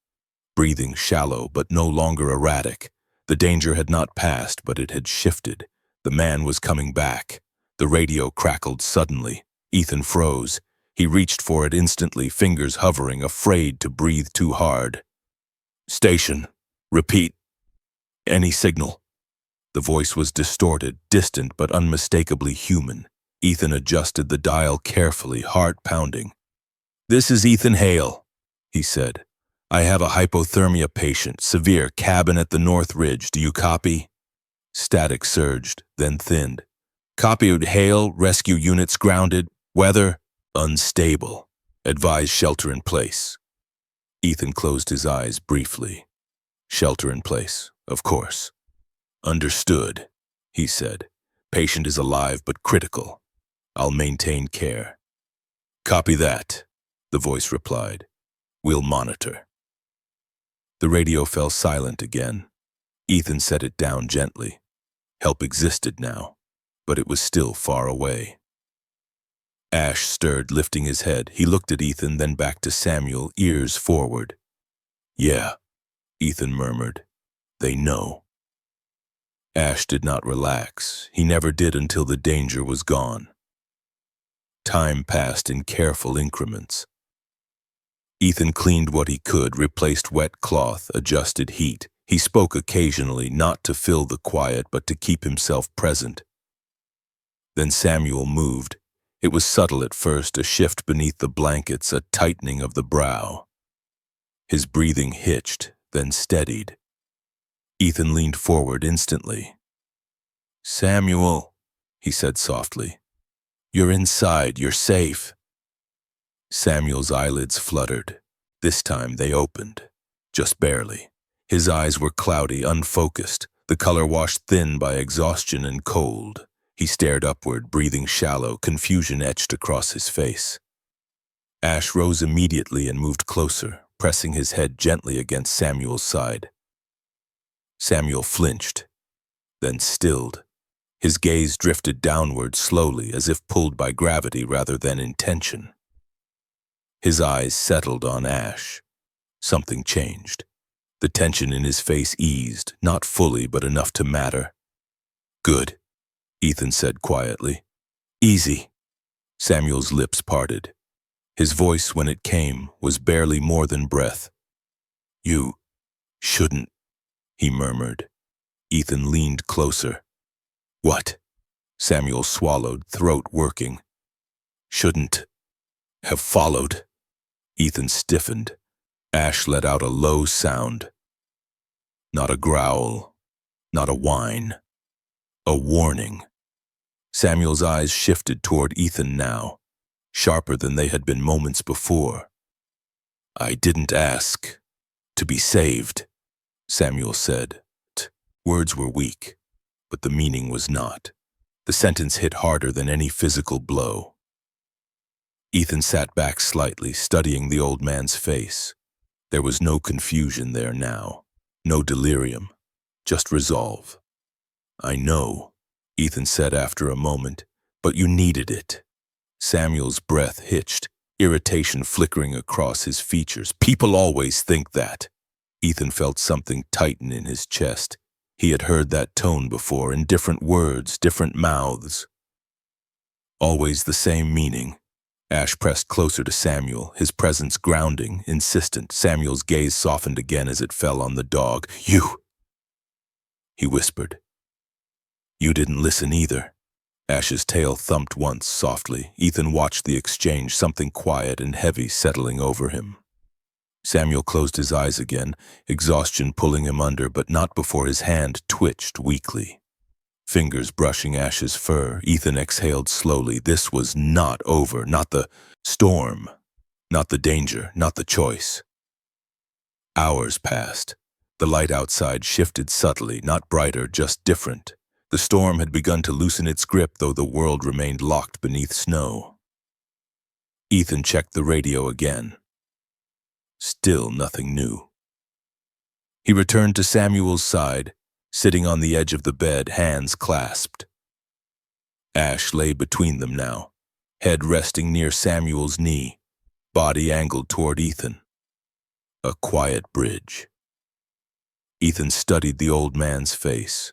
Breathing shallow but no longer erratic. The danger had not passed, but it had shifted. The man was coming back. The radio crackled suddenly. Ethan froze. He reached for it instantly, fingers hovering, afraid to breathe too hard. "Station. Repeat. Any signal." The voice was distorted, distant but unmistakably human. Ethan adjusted the dial carefully, heart pounding. "This is Ethan Hale," he said. "I have a hypothermia patient, severe, cabin at the North Ridge. Do you copy?" Static surged, then thinned. "Copied Hale, rescue units grounded. Weather, unstable. Advise shelter in place." Ethan closed his eyes briefly. "Shelter in place, of course." "Understood," he said. "Patient is alive but critical. I'll maintain care." "Copy that," the voice replied. "We'll monitor." The radio fell silent again. Ethan set it down gently. Help existed now, but it was still far away. Ash stirred, lifting his head. He looked at Ethan, then back to Samuel, ears forward. "Yeah," Ethan murmured. "They know." Ash did not relax. He never did until the danger was gone. Time passed in careful increments. Ethan cleaned what he could, replaced wet cloth, adjusted heat. He spoke occasionally, not to fill the quiet, but to keep himself present. Then Samuel moved. It was subtle at first, a shift beneath the blankets, a tightening of the brow. His breathing hitched, then steadied. Ethan leaned forward instantly. "Samuel," he said softly. "You're inside, you're safe." Samuel's eyelids fluttered. This time they opened, just barely. His eyes were cloudy, unfocused, the color washed thin by exhaustion and cold. He stared upward, breathing shallow, confusion etched across his face. Ash rose immediately and moved closer, pressing his head gently against Samuel's side. Samuel flinched, then stilled. His gaze drifted downward slowly, as if pulled by gravity rather than intention. His eyes settled on Ash. Something changed. The tension in his face eased, not fully but enough to matter. "Good," Ethan said quietly. "Easy." Samuel's lips parted. His voice, when it came, was barely more than breath. "You shouldn't," he murmured. Ethan leaned closer. "What?" Samuel swallowed, throat working. "Shouldn't have followed." Ethan stiffened. Ash let out a low sound. Not a growl, not a whine. A warning. Samuel's eyes shifted toward Ethan now, sharper than they had been moments before. "I didn't ask to be saved," Samuel said. Words were weak, but the meaning was not. The sentence hit harder than any physical blow. Ethan sat back slightly, studying the old man's face. There was no confusion there now, no delirium, just resolve. "I know," Ethan said after a moment, "but you needed it." Samuel's breath hitched, irritation flickering across his features. "People always think that." Ethan felt something tighten in his chest. He had heard that tone before, in different words, different mouths. Always the same meaning. Ash pressed closer to Samuel, his presence grounding, insistent. Samuel's gaze softened again as it fell on the dog. "You," he whispered. "You didn't listen either." Ash's tail thumped once, softly. Ethan watched the exchange, something quiet and heavy settling over him. Samuel closed his eyes again, exhaustion pulling him under, but not before his hand twitched weakly. Fingers brushing Ash's fur, Ethan exhaled slowly. This was not over, not the storm, not the danger, not the choice. Hours passed. The light outside shifted subtly, not brighter, just different. The storm had begun to loosen its grip, though the world remained locked beneath snow. Ethan checked the radio again. Still nothing new. He returned to Samuel's side, sitting on the edge of the bed, hands clasped. Ash lay between them now, head resting near Samuel's knee, body angled toward Ethan. A quiet bridge. Ethan studied the old man's face.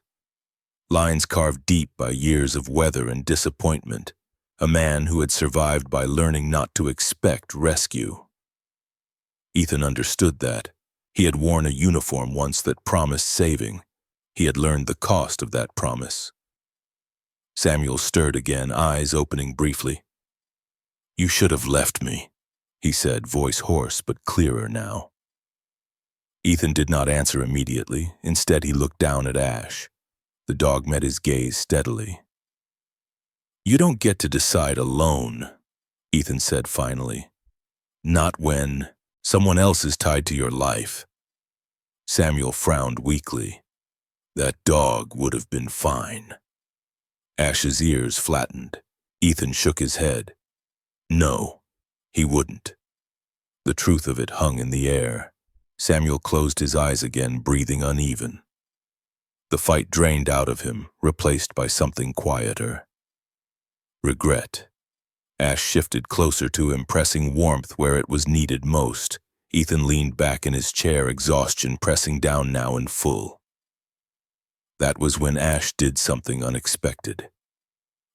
Lines carved deep by years of weather and disappointment. A man who had survived by learning not to expect rescue. Ethan understood that. He had worn a uniform once that promised saving. He had learned the cost of that promise. Samuel stirred again, eyes opening briefly. "You should have left me," he said, voice hoarse but clearer now. Ethan did not answer immediately. Instead, he looked down at Ash. The dog met his gaze steadily. "You don't get to decide alone," Ethan said finally. "Not when someone else is tied to your life." Samuel frowned weakly. "That dog would have been fine." Ash's ears flattened. Ethan shook his head. No, he wouldn't. The truth of it hung in the air. Samuel closed his eyes again, breathing uneven. The fight drained out of him, replaced by something quieter. Regret. Ash shifted closer to him, pressing warmth where it was needed most. Ethan leaned back in his chair, exhaustion pressing down now in full. That was when Ash did something unexpected.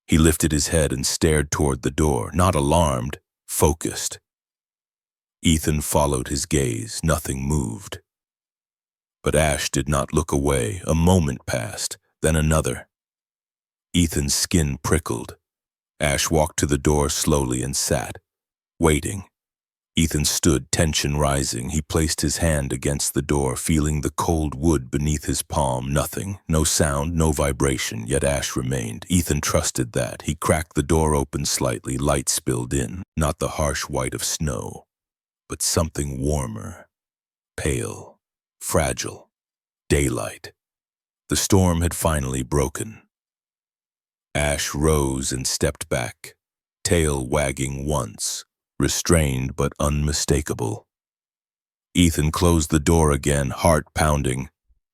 He lifted his head and stared toward the door, not alarmed, focused. Ethan followed his gaze. Nothing moved. But Ash did not look away. A moment passed, then another. Ethan's skin prickled. Ash walked to the door slowly and sat, waiting. Ethan stood, tension rising. He placed his hand against the door, feeling the cold wood beneath his palm. Nothing, no sound, no vibration, yet Ash remained. Ethan trusted that. He cracked the door open slightly. Light spilled in, not the harsh white of snow, but something warmer, pale, fragile, daylight. The storm had finally broken. Ash rose and stepped back, tail wagging once, restrained but unmistakable. Ethan closed the door again, heart pounding.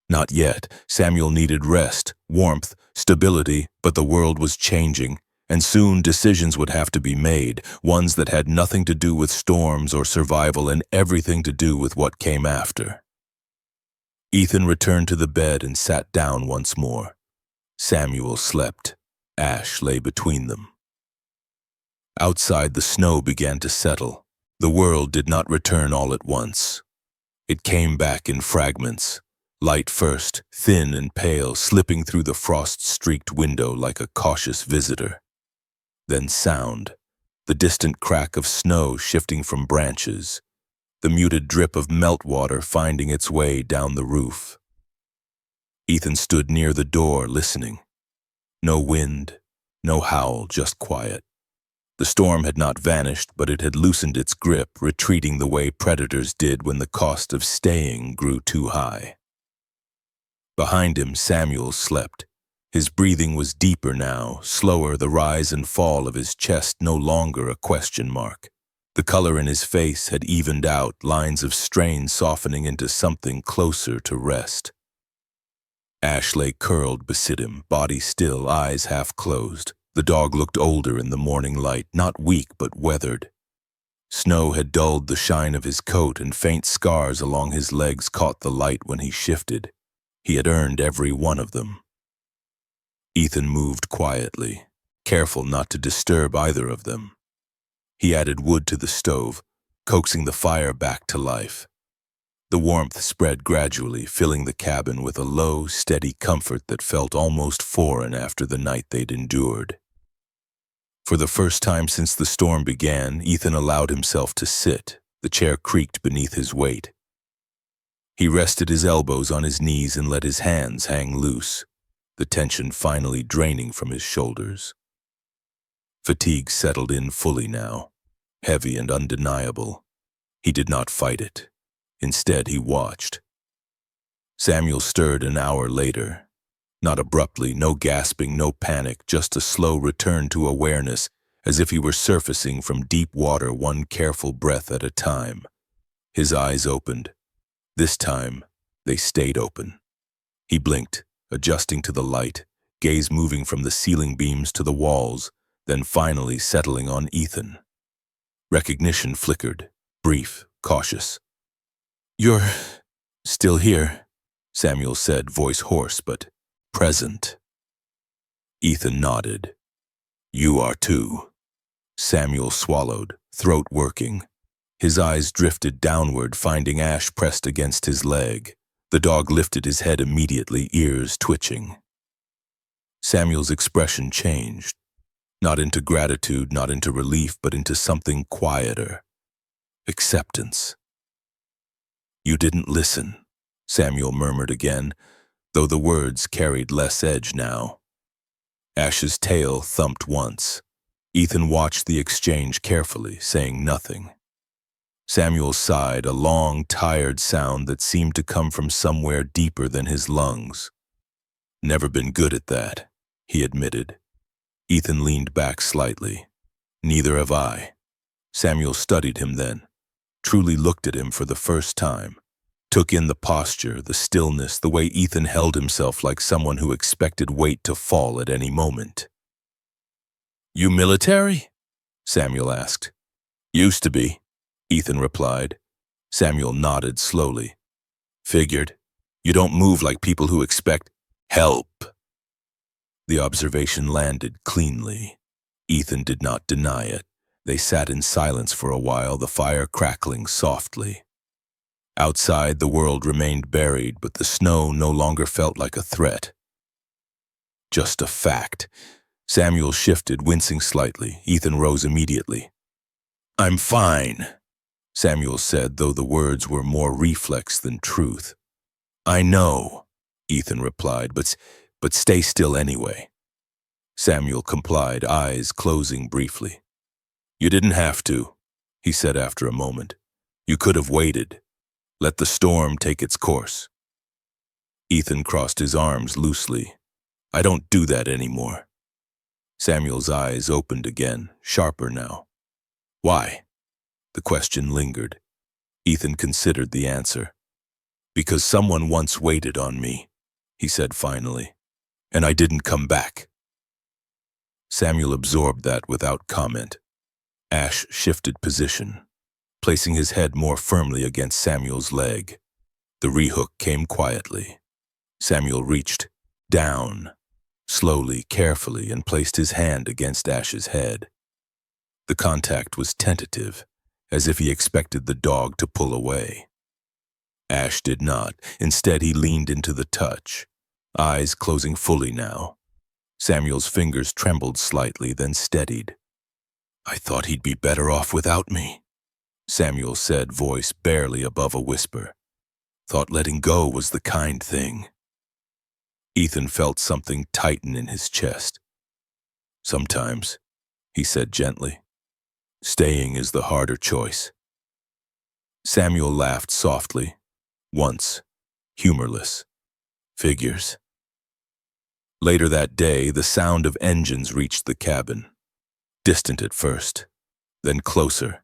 Not yet. Samuel needed rest, warmth, stability, but the world was changing, and soon decisions would have to be made, ones that had nothing to do with storms or survival and everything to do with what came after. Ethan returned to the bed and sat down once more. Samuel slept. Ash lay between them. Outside, the snow began to settle. The world did not return all at once. It came back in fragments. Light first, thin and pale, slipping through the frost-streaked window like a cautious visitor. Then sound, the distant crack of snow shifting from branches, the muted drip of meltwater finding its way down the roof. Ethan stood near the door, listening. No wind, no howl, just quiet. The storm had not vanished, but it had loosened its grip, retreating the way predators did when the cost of staying grew too high. Behind him, Samuel slept. His breathing was deeper now, slower, the rise and fall of his chest no longer a question mark. The color in his face had evened out, lines of strain softening into something closer to rest. Ash lay curled beside him, body still, eyes half closed. The dog looked older in the morning light, not weak but weathered. Snow had dulled the shine of his coat, and faint scars along his legs caught the light when he shifted. He had earned every one of them. Ethan moved quietly, careful not to disturb either of them. He added wood to the stove, coaxing the fire back to life. The warmth spread gradually, filling the cabin with a low, steady comfort that felt almost foreign after the night they'd endured. For the first time since the storm began, Ethan allowed himself to sit. The chair creaked beneath his weight. He rested his elbows on his knees and let his hands hang loose, the tension finally draining from his shoulders. Fatigue settled in fully now, heavy and undeniable. He did not fight it. Instead, he watched. Samuel stirred an hour later. Not abruptly, no gasping, no panic, just a slow return to awareness, as if he were surfacing from deep water, one careful breath at a time. His eyes opened. This time, they stayed open. He blinked, adjusting to the light, gaze moving from the ceiling beams to the walls, then finally settling on Ethan. Recognition flickered, brief, cautious. "You're still here," Samuel said, voice hoarse but present. Ethan nodded. "You are too." Samuel swallowed, throat working. His eyes drifted downward, finding Ash pressed against his leg. The dog lifted his head immediately, ears twitching. Samuel's expression changed, not into gratitude, not into relief, but into something quieter. Acceptance. "You didn't listen," Samuel murmured again, though the words carried less edge now. Ash's tail thumped once. Ethan watched the exchange carefully, saying nothing. Samuel sighed, a long, tired sound that seemed to come from somewhere deeper than his lungs. "Never been good at that," he admitted. Ethan leaned back slightly. "Neither have I." Samuel studied him then, truly looked at him for the first time, took in the posture, the stillness, the way Ethan held himself like someone who expected weight to fall at any moment. "You military?" Samuel asked. "Used to be," Ethan replied. Samuel nodded slowly. "Figured. You don't move like people who expect help." The observation landed cleanly. Ethan did not deny it. They sat in silence for a while, the fire crackling softly. Outside, the world remained buried, but the snow no longer felt like a threat. Just a fact. Samuel shifted, wincing slightly. Ethan rose immediately. "I'm fine," Samuel said, though the words were more reflex than truth. "I know," Ethan replied, but stay still anyway." Samuel complied, eyes closing briefly. "You didn't have to," he said after a moment. You could have waited. Let the storm take its course. Ethan crossed his arms loosely. I don't do that anymore. Samuel's eyes opened again, sharper now. Why? The question lingered. Ethan considered the answer. Because someone once waited on me, he said finally, and I didn't come back. Samuel absorbed that without comment. Ash shifted position, placing his head more firmly against Samuel's leg. The rehook came quietly. Samuel reached down, slowly, carefully, and placed his hand against Ash's head. The contact was tentative, as if he expected the dog to pull away. Ash did not. Instead, he leaned into the touch, eyes closing fully now. Samuel's fingers trembled slightly, then steadied. I thought he'd be better off without me, Samuel said, voice barely above a whisper. Thought letting go was the kind thing. Ethan felt something tighten in his chest. Sometimes, he said gently. Staying is the harder choice. Samuel laughed softly, once, humorless. Figures. Later that day, the sound of engines reached the cabin. Distant at first, then closer.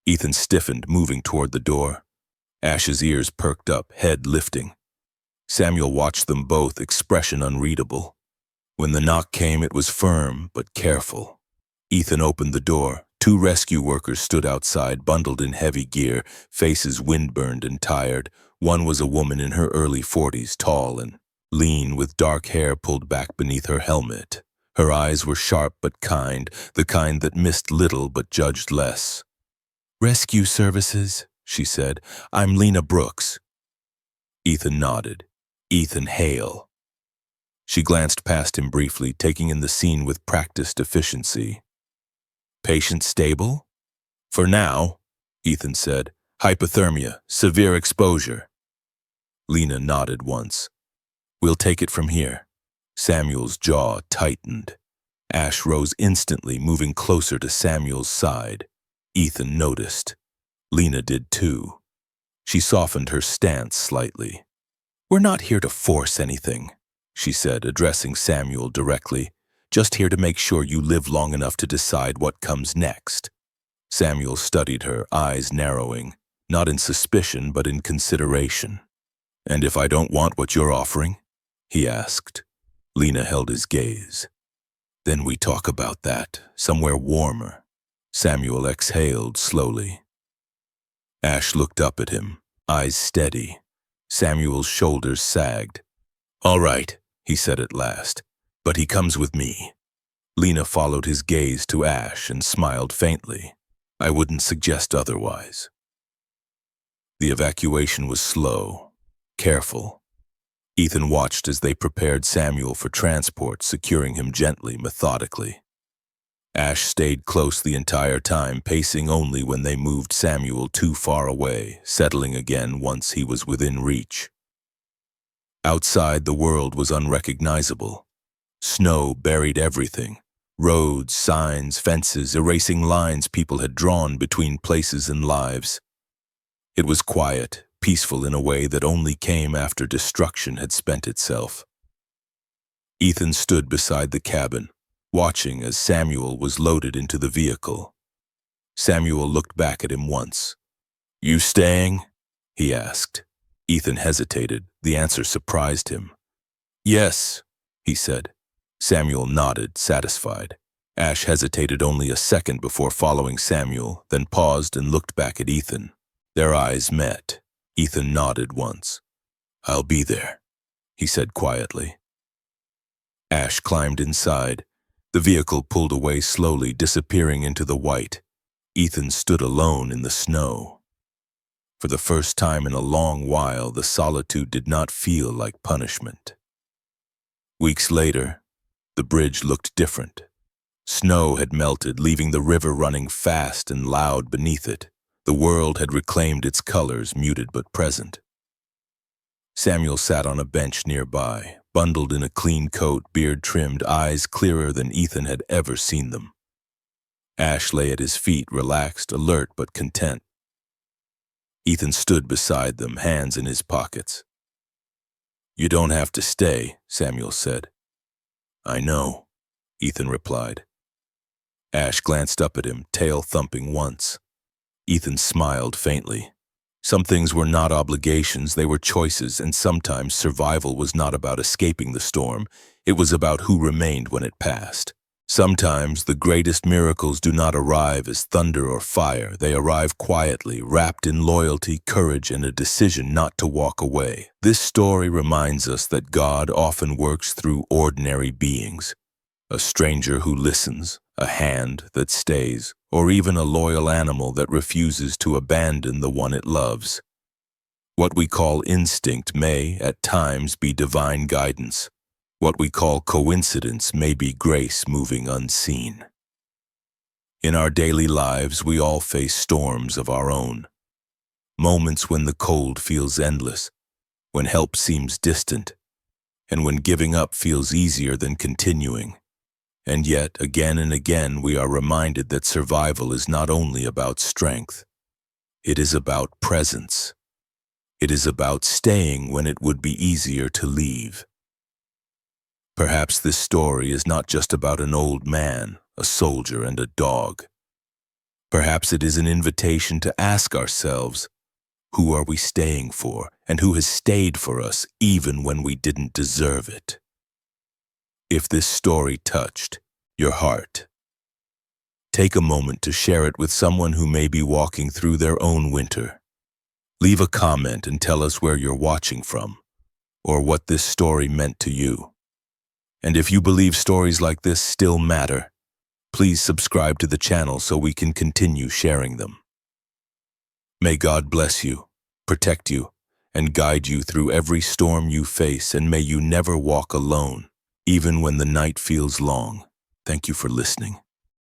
Ethan stiffened, moving toward the door. Ash's ears perked up, head lifting. Samuel watched them both, expression unreadable. When the knock came, it was firm but careful. Ethan opened the door. 2 rescue workers stood outside, bundled in heavy gear, faces windburned and tired. One was a woman in her early 40s, tall and lean, with dark hair pulled back beneath her helmet. Her eyes were sharp but kind, the kind that missed little but judged less. Rescue services, she said. I'm Lena Brooks. Ethan nodded. Ethan Hale. She glanced past him briefly, taking in the scene with practiced efficiency. Patient stable? For now, Ethan said. Hypothermia, severe exposure. Lena nodded once. We'll take it from here. Samuel's jaw tightened. Ash rose instantly, moving closer to Samuel's side. Ethan noticed. Lena did too. She softened her stance slightly. We're not here to force anything, she said, addressing Samuel directly. Just here to make sure you live long enough to decide what comes next. Samuel studied her, eyes narrowing, not in suspicion but in consideration. And if I don't want what you're offering? He asked. Lena held his gaze. Then we talk about that, somewhere warmer. Samuel exhaled slowly. Ash looked up at him, eyes steady. Samuel's shoulders sagged. All right, he said at last, but he comes with me. Lena followed his gaze to Ash and smiled faintly. I wouldn't suggest otherwise. The evacuation was slow, careful. Ethan watched as they prepared Samuel for transport, securing him gently, methodically. Ash stayed close the entire time, pacing only when they moved Samuel too far away, settling again once he was within reach. Outside, the world was unrecognizable. Snow buried everything. Roads, signs, fences, erasing lines people had drawn between places and lives. It was quiet, peaceful in a way that only came after destruction had spent itself. Ethan stood beside the cabin, watching as Samuel was loaded into the vehicle. Samuel looked back at him once. You staying? He asked. Ethan hesitated. The answer surprised him. Yes, he said. Samuel nodded, satisfied. Ash hesitated only a second before following Samuel, then paused and looked back at Ethan. Their eyes met. Ethan nodded once. I'll be there, he said quietly. Ash climbed inside. The vehicle pulled away slowly, disappearing into the white. Ethan stood alone in the snow. For the first time in a long while, the solitude did not feel like punishment. Weeks later, the bridge looked different. Snow had melted, leaving the river running fast and loud beneath it. The world had reclaimed its colors, muted but present. Samuel sat on a bench nearby, bundled in a clean coat, beard trimmed, eyes clearer than Ethan had ever seen them. Ash lay at his feet, relaxed, alert but content. Ethan stood beside them, hands in his pockets. "You don't have to stay," Samuel said. "I know," Ethan replied. Ash glanced up at him, tail thumping once. Ethan smiled faintly. Some things were not obligations, they were choices, and sometimes survival was not about escaping the storm, it was about who remained when it passed. Sometimes the greatest miracles do not arrive as thunder or fire, they arrive quietly, wrapped in loyalty, courage, and a decision not to walk away. This story reminds us that God often works through ordinary beings. A stranger who listens, a hand that stays, or even a loyal animal that refuses to abandon the one it loves. What we call instinct may, at times, be divine guidance. What we call coincidence may be grace moving unseen. In our daily lives, we all face storms of our own. Moments when the cold feels endless, when help seems distant, and when giving up feels easier than continuing. And yet, again and again, we are reminded that survival is not only about strength. It is about presence. It is about staying when it would be easier to leave. Perhaps this story is not just about an old man, a soldier, and a dog. Perhaps it is an invitation to ask ourselves, who are we staying for, and who has stayed for us even when we didn't deserve it? If this story touched your heart, take a moment to share it with someone who may be walking through their own winter. Leave a comment and tell us where you're watching from, or what this story meant to you. And if you believe stories like this still matter, please subscribe to the channel so we can continue sharing them. May God bless you, protect you, and guide you through every storm you face, and may you never walk alone, even when the night feels long. Thank you for listening.